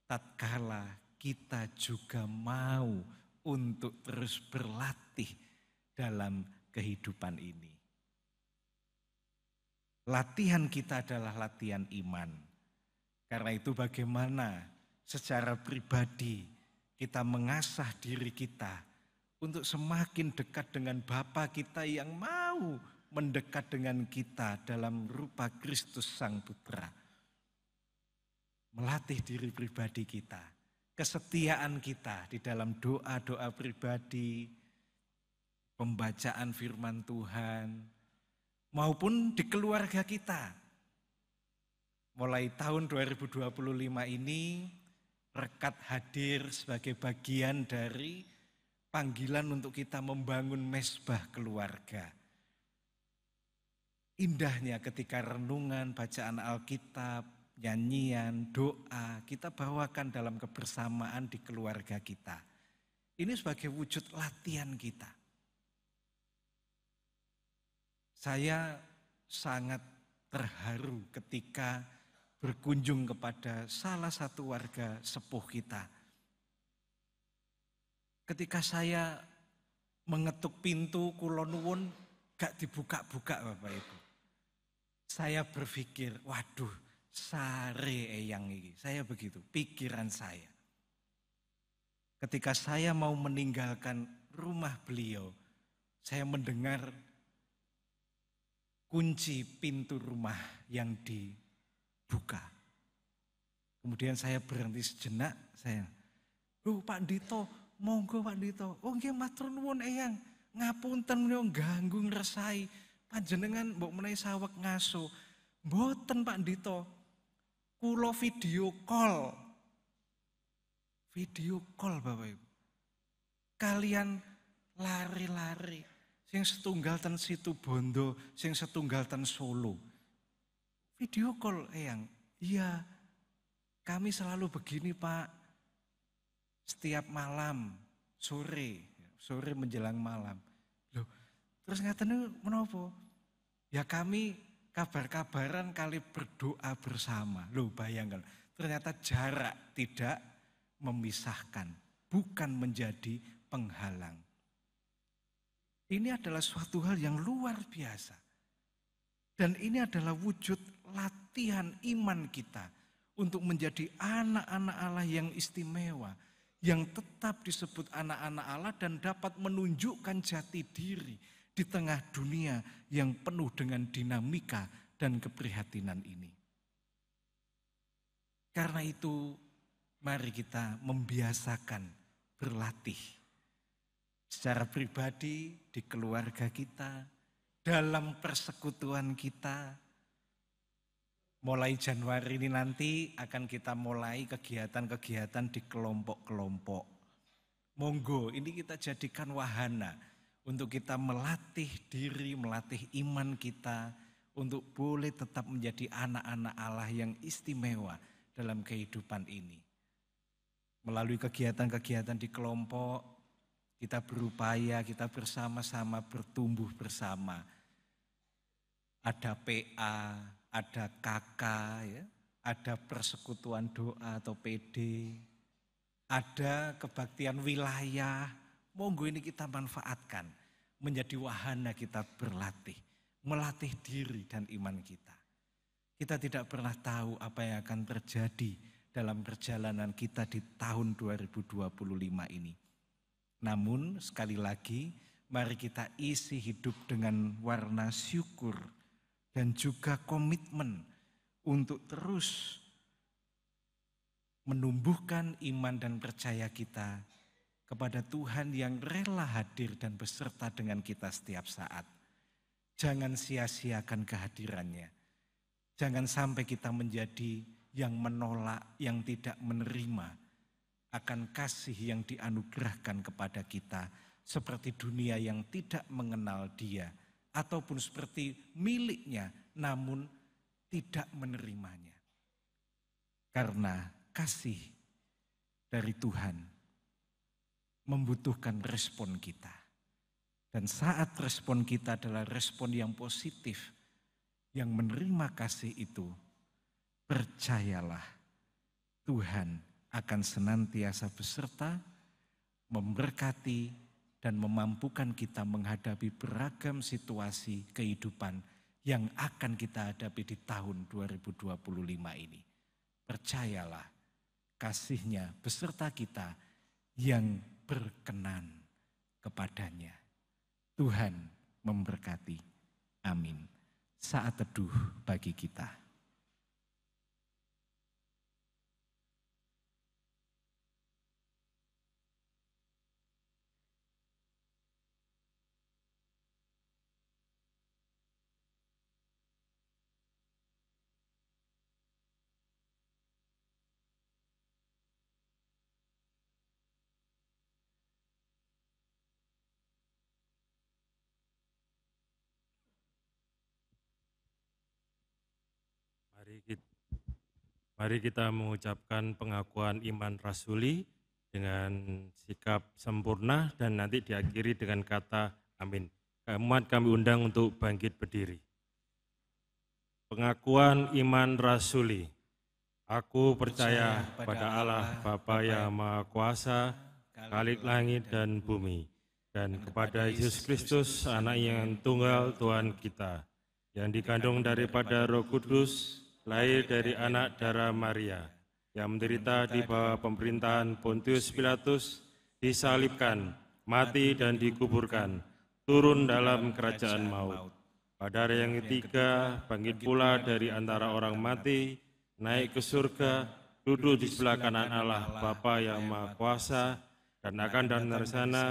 tatkala kita juga mau untuk terus berlatih dalam kehidupan ini. Latihan kita adalah latihan iman. Karena itu bagaimana secara pribadi kita mengasah diri kita untuk semakin dekat dengan Bapa kita yang mau mendekat dengan kita dalam rupa Kristus Sang Putra. Melatih diri pribadi kita, kesetiaan kita di dalam doa-doa pribadi, pembacaan firman Tuhan, maupun di keluarga kita. Mulai tahun 2025 ini, Rekat hadir sebagai bagian dari panggilan untuk kita membangun mesbah keluarga. Indahnya ketika renungan, bacaan Alkitab, nyanyian, doa, kita bawakan dalam kebersamaan di keluarga kita. Ini sebagai wujud latihan kita. Saya sangat terharu ketika berkunjung kepada salah satu warga sepuh kita. Ketika saya mengetuk pintu kula nuwun gak dibuka-buka Bapak Ibu. Saya berpikir, waduh, sare eyang iki. Saya begitu, pikiran saya. Ketika saya mau meninggalkan rumah beliau, saya mendengar kunci pintu rumah yang dibuka. Kemudian saya berhenti sejenak, "Loh Pak Dito, monggo Pak Dito." "Oh nggih matur nuwun eyang, ngapunten yo ganggu ngresai. Panjenengan mbok menawi saweg ngaso." "Mboten Pak Dito, kula video call." Video call Bapak Ibu. Kalian lari-lari. Sing setunggal ten Situbondo, sing setunggal ten Solo. Video call eyang. "Iya, kami selalu begini Pak. Setiap malam, sore menjelang malam." Loh, terus ngaten menapa? "Ya kami kabar-kabaran kali berdoa bersama." Loh, bayangkan, ternyata jarak tidak memisahkan, bukan menjadi penghalang. Ini adalah suatu hal yang luar biasa. Dan ini adalah wujud latihan iman kita untuk menjadi anak-anak Allah yang istimewa, yang tetap disebut anak-anak Allah dan dapat menunjukkan jati diri, di tengah dunia yang penuh dengan dinamika dan keprihatinan ini. Karena itu, mari kita membiasakan berlatih secara pribadi, di keluarga kita, dalam persekutuan kita. Mulai Januari ini nanti akan kita mulai kegiatan-kegiatan di kelompok-kelompok. Monggo, ini kita jadikan wahana untuk kita melatih diri, melatih iman kita untuk boleh tetap menjadi anak-anak Allah yang istimewa dalam kehidupan ini. Melalui kegiatan-kegiatan di kelompok, kita berupaya, kita bersama-sama bertumbuh bersama. Ada PA, ada KK, ya, ada persekutuan doa atau PD, ada kebaktian wilayah. Monggo ini kita manfaatkan menjadi wahana kita berlatih, melatih diri dan iman kita. Kita tidak pernah tahu apa yang akan terjadi dalam perjalanan kita di tahun 2025 ini. Namun sekali lagi, mari kita isi hidup dengan warna syukur dan juga komitmen untuk terus menumbuhkan iman dan percaya kita kepada Tuhan yang rela hadir dan beserta dengan kita setiap saat. Jangan sia-siakan kehadirannya. Jangan sampai kita menjadi yang menolak, yang tidak menerima akan kasih yang dianugerahkan kepada kita, seperti dunia yang tidak mengenal Dia, ataupun seperti miliknya namun tidak menerimanya. Karena kasih dari Tuhan membutuhkan respon kita. Dan saat respon kita adalah respon yang positif, yang menerima kasih itu, percayalah Tuhan akan senantiasa beserta, memberkati, dan memampukan kita menghadapi beragam situasi kehidupan yang akan kita hadapi di tahun 2025 ini. Percayalah, kasih-Nya beserta kita yang berkenan kepadanya. Tuhan memberkati. Amin. Saat teduh bagi kita. Mari kita mengucapkan pengakuan iman rasuli dengan sikap sempurna dan nanti diakhiri dengan kata amin. Umat kami undang untuk bangkit berdiri. Pengakuan iman rasuli. Aku percaya pada Allah Bapa yang Maha Kuasa, Khalik langit dan bumi, dan kepada Yesus Kristus, Anak yang tunggal Tuhan kita, yang dikandung daripada Roh Kudus, lahir dari anak darah Maria, yang menderita di bawah pemerintahan Pontius Pilatus, disalibkan, mati dan dikuburkan, turun dalam kerajaan maut. Pada hari yang ketiga, bangkit pula dari antara orang mati, naik ke surga, duduk di sebelah kanan Allah Bapa yang Maha Kuasa, dan akan datang dari sana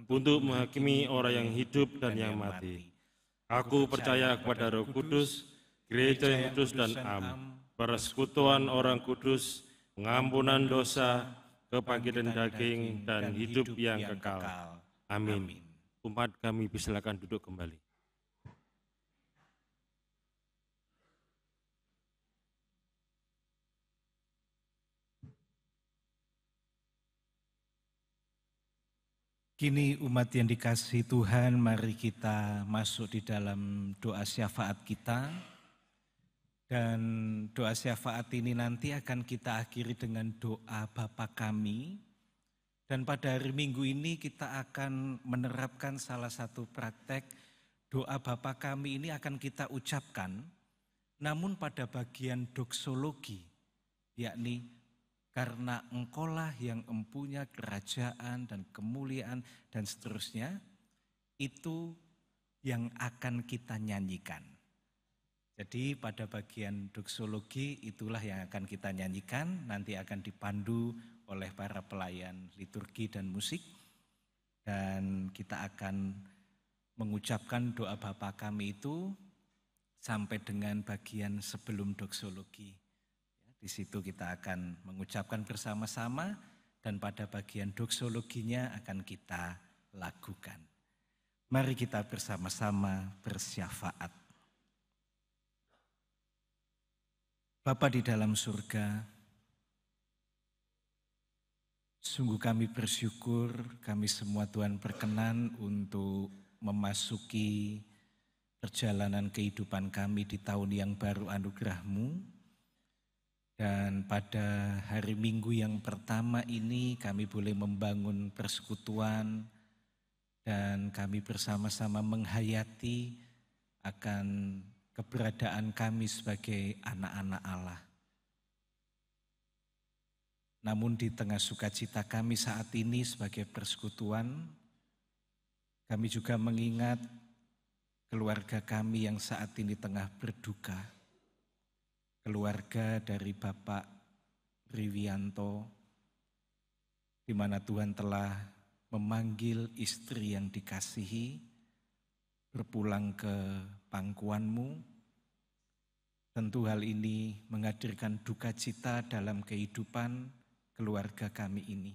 untuk menghakimi orang yang hidup dan yang mati. Aku percaya kepada Roh Kudus, Gereja yang kudus dan am, persekutuan orang kudus, pengampunan dosa, kebangkitan daging, dan hidup yang kekal. Amin. Umat kami silakan duduk kembali. Kini umat yang dikasihi Tuhan, mari kita masuk di dalam doa syafaat kita. Dan doa syafaat ini nanti akan kita akhiri dengan doa Bapa kami. Dan pada hari Minggu ini kita akan menerapkan salah satu praktek doa Bapa kami ini akan kita ucapkan. Namun pada bagian doksologi, yakni karena Engkaulah yang empunya kerajaan dan kemuliaan dan seterusnya, itu yang akan kita nyanyikan. Jadi pada bagian doksologi itulah yang akan kita nyanyikan, nanti akan dipandu oleh para pelayan liturgi dan musik. Dan kita akan mengucapkan doa Bapa kami itu sampai dengan bagian sebelum doksologi. Di situ kita akan mengucapkan bersama-sama dan pada bagian doksologinya akan kita lakukan. Mari kita bersama-sama bersyafaat. Bapa di dalam surga, sungguh kami bersyukur kami semua Tuhan berkenan untuk memasuki perjalanan kehidupan kami di tahun yang baru anugerah-Mu. Dan pada hari Minggu yang pertama ini kami boleh membangun persekutuan dan kami bersama-sama menghayati akan keberadaan kami sebagai anak-anak Allah. Namun di tengah sukacita kami saat ini sebagai persekutuan, kami juga mengingat keluarga kami yang saat ini tengah berduka. Keluarga dari Bapak Riwianto, di mana Tuhan telah memanggil istri yang dikasihi berpulang ke pangkuan-Mu. Tentu hal ini menghadirkan duka cita dalam kehidupan keluarga kami ini.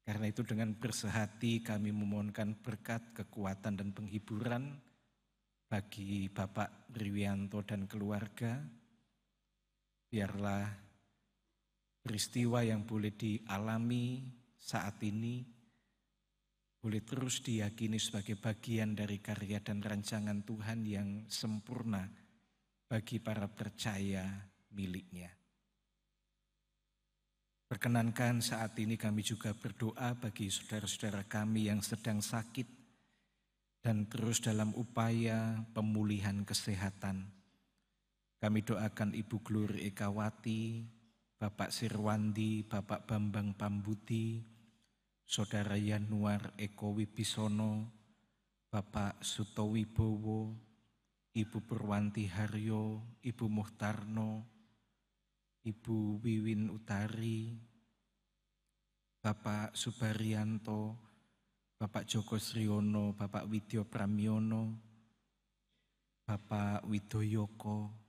Karena itu dengan bersehati kami memohonkan berkat, kekuatan dan penghiburan bagi Bapak Riwianto dan keluarga. Biarlah peristiwa yang boleh dialami saat ini boleh terus diyakini sebagai bagian dari karya dan rancangan Tuhan yang sempurna bagi para percaya milik-Nya. Perkenankan saat ini kami juga berdoa bagi saudara-saudara kami yang sedang sakit dan terus dalam upaya pemulihan kesehatan. Kami doakan Ibu Glori Ekawati, Bapak Sirwandi, Bapak Bambang Pambuti, Saudara Yanuar Eko Wibisono, Bapak Suto Wibowo, Ibu Purwanti Haryo, Ibu Muhtarno, Ibu Wiwin Utari, Bapak Subarianto, Bapak Joko Sriono, Bapak Widyo Pramyono, Bapak Widoyoko,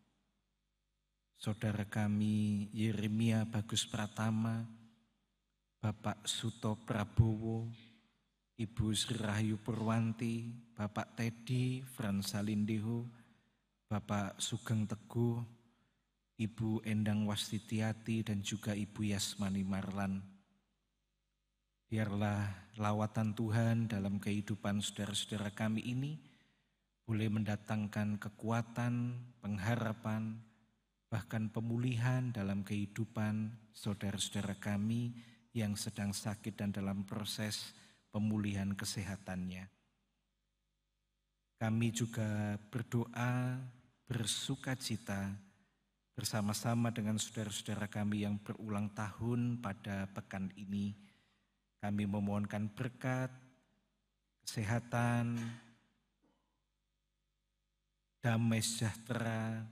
Saudara kami Yeremia Bagus Pratama, Bapak Suto Prabowo, Ibu Sri Rahayu Purwanti, Bapak Teddy Fransalindeho, Bapak Sugeng Teguh, Ibu Endang Wastitiati dan juga Ibu Yasmani Marlan. Biarlah lawatan Tuhan dalam kehidupan saudara-saudara kami ini boleh mendatangkan kekuatan, pengharapan, bahkan pemulihan dalam kehidupan saudara-saudara kami yang sedang sakit dan dalam proses pemulihan kesehatannya. Kami juga berdoa, bersukacita bersama-sama dengan saudara-saudara kami yang berulang tahun pada pekan ini. Kami memohonkan berkat, kesehatan, damai sejahtera,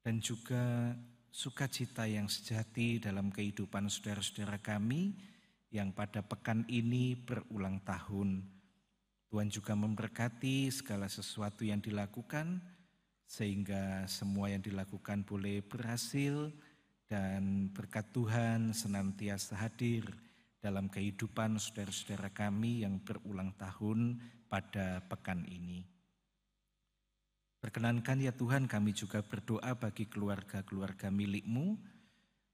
dan juga sukacita yang sejati dalam kehidupan saudara-saudara kami yang pada pekan ini berulang tahun. Tuhan juga memberkati segala sesuatu yang dilakukan sehingga semua yang dilakukan boleh berhasil dan berkat Tuhan senantiasa hadir dalam kehidupan saudara-saudara kami yang berulang tahun pada pekan ini. Perkenankan ya Tuhan kami juga berdoa bagi keluarga-keluarga milik-Mu.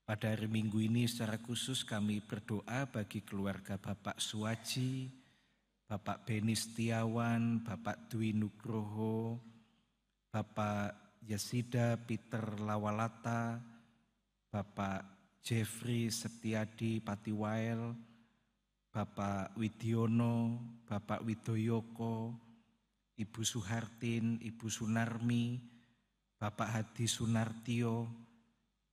Pada hari Minggu ini secara khusus kami berdoa bagi keluarga Bapak Suwaji, Bapak Beni Setiawan, Bapak Dwi Nugroho, Bapak Yasida Peter Lawalata, Bapak Jeffrey Setiadi Patiwael, Bapak Widiono, Bapak Widoyoko, Ibu Suhartin, Ibu Sunarmi, Bapak Hadi Sunartio,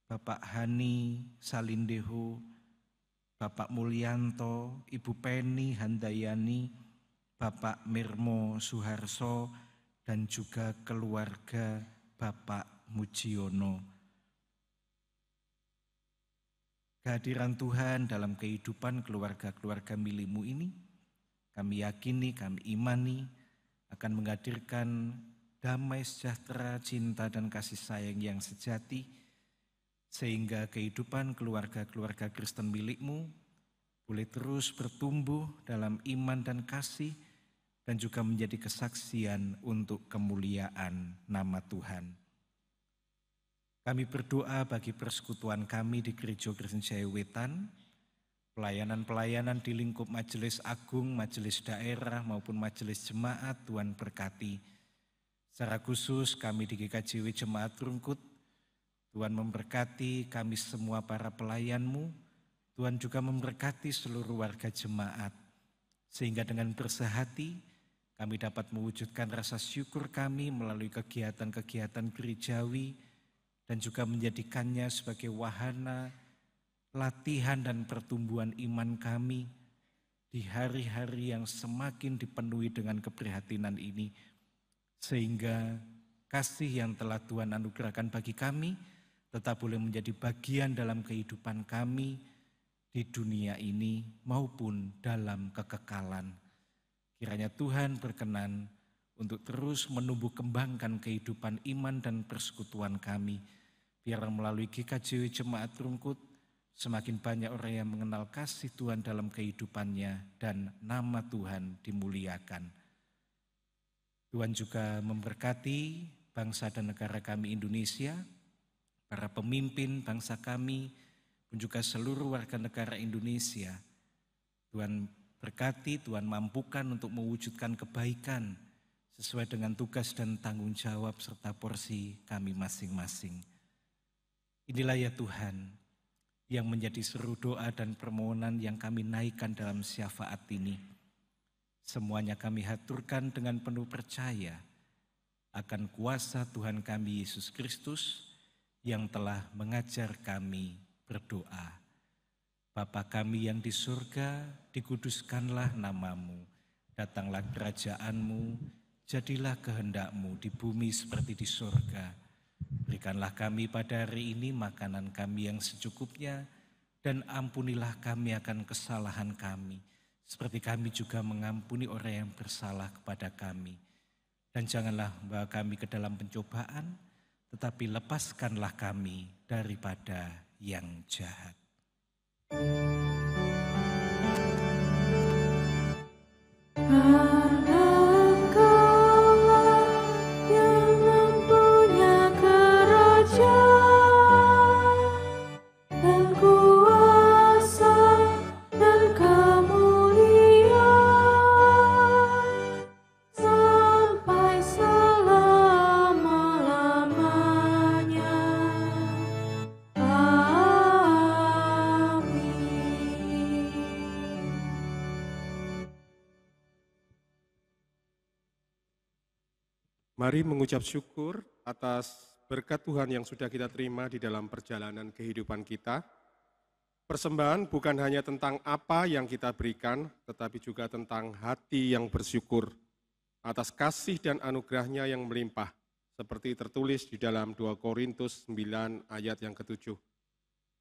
Bapak Hani Salindeho, Bapak Mulyanto, Ibu Penny Handayani, Bapak Mirmo Suharso, dan juga keluarga Bapak Mujiono. Kehadiran Tuhan dalam kehidupan keluarga-keluarga milikmu ini, kami yakini, kami imani akan menghadirkan damai sejahtera, cinta dan kasih sayang yang sejati, sehingga kehidupan keluarga-keluarga Kristen milikmu boleh terus bertumbuh dalam iman dan kasih, dan juga menjadi kesaksian untuk kemuliaan nama Tuhan. Kami berdoa bagi persekutuan kami di Gereja Kristen Jaya Wetan, pelayanan-pelayanan di lingkup majelis agung, majelis daerah maupun majelis jemaat, Tuhan berkati. Secara khusus kami di GKJW Jemaat Rungkut, Tuhan memberkati kami semua para pelayan-Mu, Tuhan juga memberkati seluruh warga jemaat, sehingga dengan bersehati kami dapat mewujudkan rasa syukur kami melalui kegiatan-kegiatan gerejawi, dan juga menjadikannya sebagai wahana latihan dan pertumbuhan iman kami di hari-hari yang semakin dipenuhi dengan keprihatinan ini, sehingga kasih yang telah Tuhan anugerahkan bagi kami tetap boleh menjadi bagian dalam kehidupan kami di dunia ini maupun dalam kekekalan. Kiranya Tuhan berkenan untuk terus menumbuh kembangkan kehidupan iman dan persekutuan kami. Biar melalui GKJW Jemaat Rungkut semakin banyak orang yang mengenal kasih Tuhan dalam kehidupannya dan nama Tuhan dimuliakan. Tuhan juga memberkati bangsa dan negara kami Indonesia, para pemimpin bangsa kami, dan juga seluruh warga negara Indonesia. Tuhan berkati, Tuhan mampukan untuk mewujudkan kebaikan sesuai dengan tugas dan tanggung jawab serta porsi kami masing-masing. Inilah ya Tuhan yang menjadi seru doa dan permohonan yang kami naikkan dalam syafaat ini. Semuanya kami haturkan dengan penuh percaya akan kuasa Tuhan kami Yesus Kristus yang telah mengajar kami berdoa. Bapa kami yang di surga, dikuduskanlah namamu, datanglah kerajaan-Mu, jadilah kehendak-Mu di bumi seperti di surga. Berikanlah kami pada hari ini makanan kami yang secukupnya, dan ampunilah kami akan kesalahan kami, seperti kami juga mengampuni orang yang bersalah kepada kami. Dan janganlah membawa kami ke dalam pencobaan, tetapi lepaskanlah kami daripada yang jahat. Mari mengucap syukur atas berkat Tuhan yang sudah kita terima di dalam perjalanan kehidupan kita. Persembahan bukan hanya tentang apa yang kita berikan, tetapi juga tentang hati yang bersyukur atas kasih dan anugerahnya yang melimpah, seperti tertulis di dalam 2 Korintus 9 ayat yang ke-7.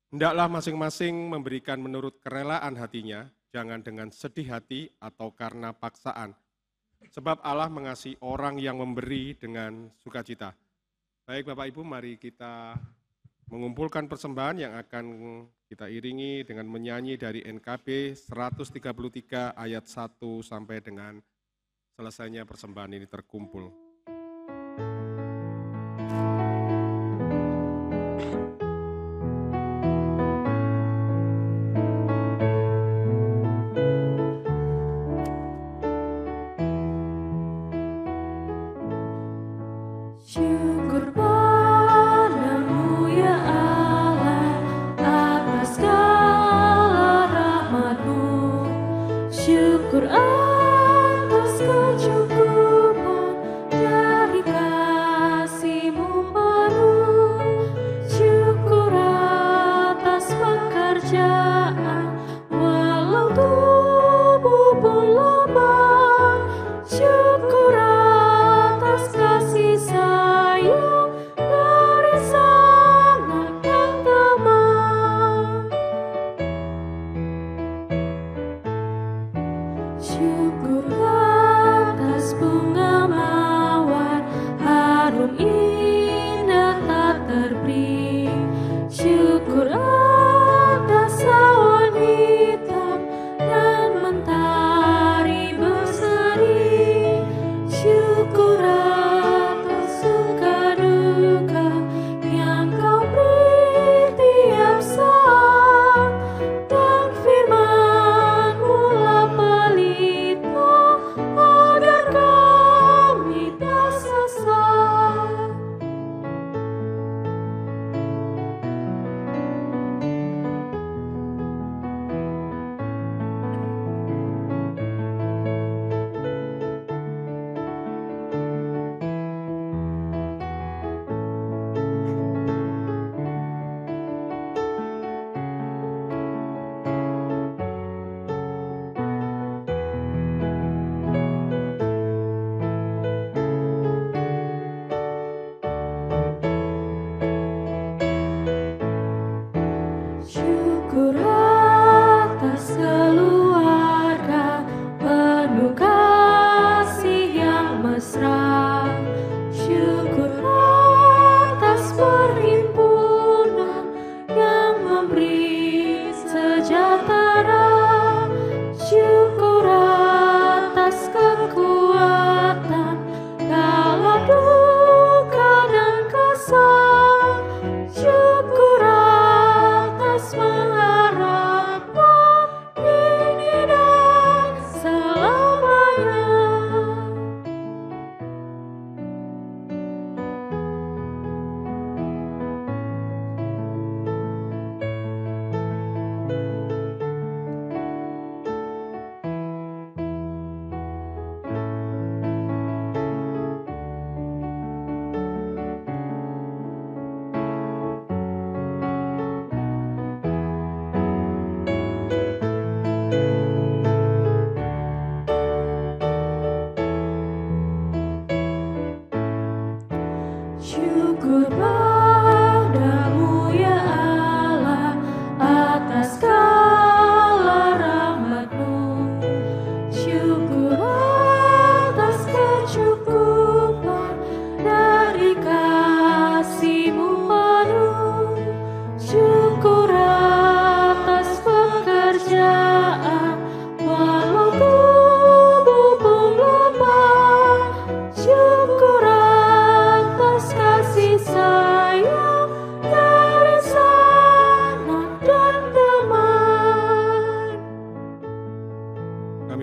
Hendaklah masing-masing memberikan menurut kerelaan hatinya, jangan dengan sedih hati atau karena paksaan, sebab Allah mengasihi orang yang memberi dengan sukacita. Baik Bapak Ibu, mari kita mengumpulkan persembahan yang akan kita iringi dengan menyanyi dari NKB 133 ayat 1 sampai dengan selesainya persembahan ini terkumpul. Syukur padamu ya Allah atas segala rahmat-Mu. Syukur atas kecukupan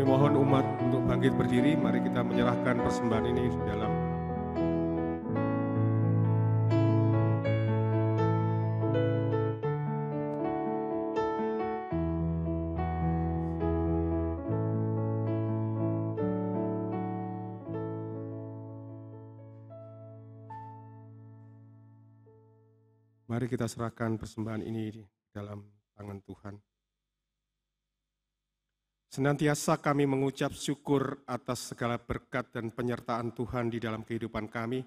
Kami mohon umat untuk bangkit berdiri, mari kita menyerahkan persembahan ini di dalam Mari kita serahkan persembahan ini di dalam tangan Tuhan. Senantiasa kami mengucap syukur atas segala berkat dan penyertaan Tuhan di dalam kehidupan kami.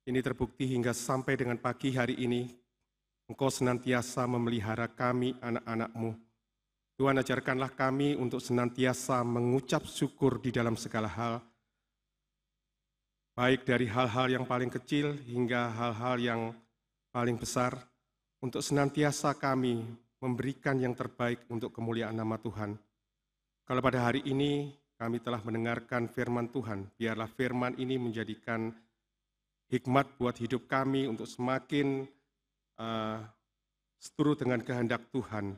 Ini terbukti hingga sampai dengan pagi hari ini, Engkau senantiasa memelihara kami, anak-anak-Mu. Tuhan, ajarkanlah kami untuk senantiasa mengucap syukur di dalam segala hal, baik dari hal-hal yang paling kecil hingga hal-hal yang paling besar, untuk senantiasa kami memberikan yang terbaik untuk kemuliaan nama Tuhan. Kalau pada hari ini kami telah mendengarkan firman Tuhan, biarlah firman ini menjadikan hikmat buat hidup kami untuk semakin seturut dengan kehendak Tuhan.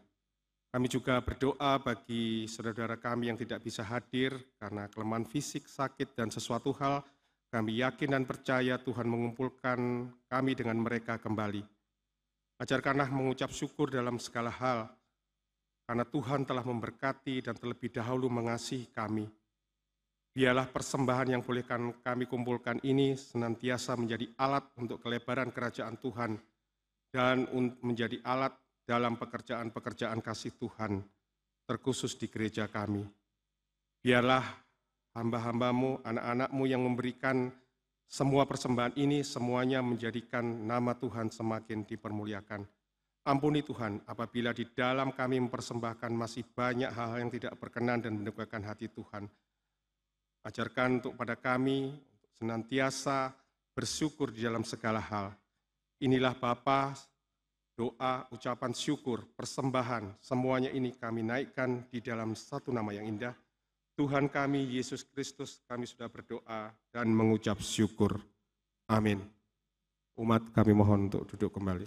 Kami juga berdoa bagi saudara-saudara kami yang tidak bisa hadir karena kelemahan fisik, sakit, dan sesuatu hal. Kami yakin dan percaya Tuhan mengumpulkan kami dengan mereka kembali. Ajarkanlah mengucap syukur dalam segala hal, karena Tuhan telah memberkati dan terlebih dahulu mengasihi kami. Biarlah persembahan yang boleh kami kumpulkan ini senantiasa menjadi alat untuk kelebaran kerajaan Tuhan dan menjadi alat dalam pekerjaan-pekerjaan kasih Tuhan, terkhusus di gereja kami. Biarlah hamba-hambamu, anak-anakmu yang memberikan semua persembahan ini, semuanya menjadikan nama Tuhan semakin dipermuliakan. Ampuni Tuhan, apabila di dalam kami mempersembahkan masih banyak hal-hal yang tidak berkenan dan menegakkan hati Tuhan. Ajarkan untuk pada kami senantiasa bersyukur di dalam segala hal. Inilah Bapa, doa, ucapan syukur, persembahan, semuanya ini kami naikkan di dalam satu nama yang indah. Tuhan kami, Yesus Kristus, kami sudah berdoa dan mengucap syukur. Amin. Umat kami mohon untuk duduk kembali.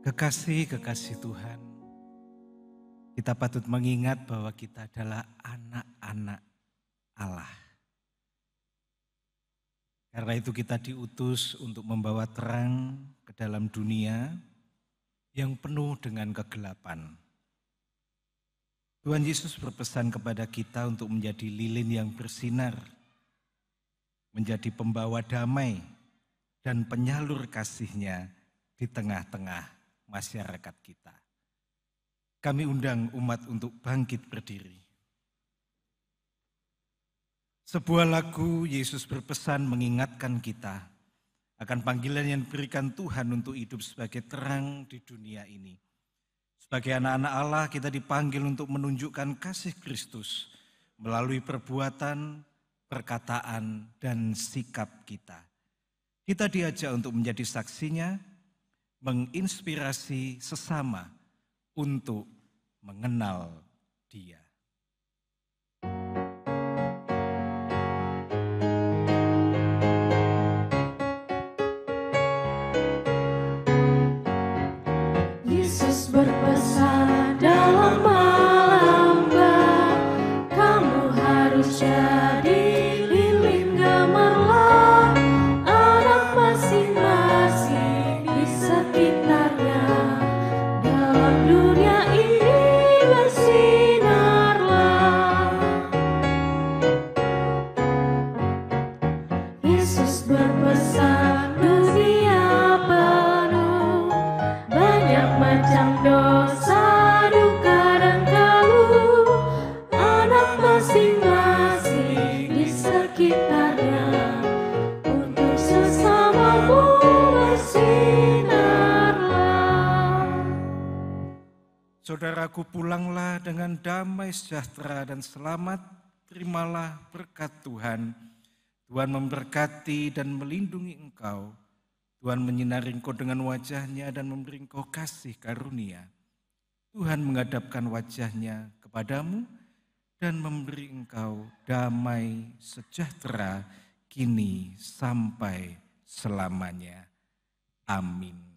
Kekasih-kekasih Tuhan, kita patut mengingat bahwa kita adalah anak-anak Allah. Karena itu kita diutus untuk membawa terang ke dalam dunia yang penuh dengan kegelapan. Tuhan Yesus berpesan kepada kita untuk menjadi lilin yang bersinar, menjadi pembawa damai dan penyalur kasih-Nya di tengah-tengah masyarakat kita. Kami undang umat untuk bangkit berdiri. Sebuah lagu Yesus berpesan mengingatkan kita akan panggilan yang diberikan Tuhan untuk hidup sebagai terang di dunia ini. Sebagai anak-anak Allah kita dipanggil untuk menunjukkan kasih Kristus melalui perbuatan, perkataan, dan sikap kita. Kita diajak untuk menjadi saksinya, menginspirasi sesama untuk mengenal Dia. Yesus berpesan dalam malam, kamu harus jadi lilin gemerlap, anak masing-masing di sekitarnya. Dalam dunia ini bersinarlah. Yesus berpesan dunia penuh banyak macam dosa, duka, dan keluh, anak masing-masing di sekitarnya. Untuk sesamamu bersinarlah. Saudaraku, pulanglah dengan damai sejahtera dan selamat. Terimalah berkat Tuhan. Tuhan memberkati dan melindungi engkau. Tuhan menyinari engkau dengan wajah-Nya dan memberi engkau kasih karunia. Tuhan menghadapkan wajah-Nya kepadamu dan memberi engkau damai sejahtera kini sampai selamanya. Amin.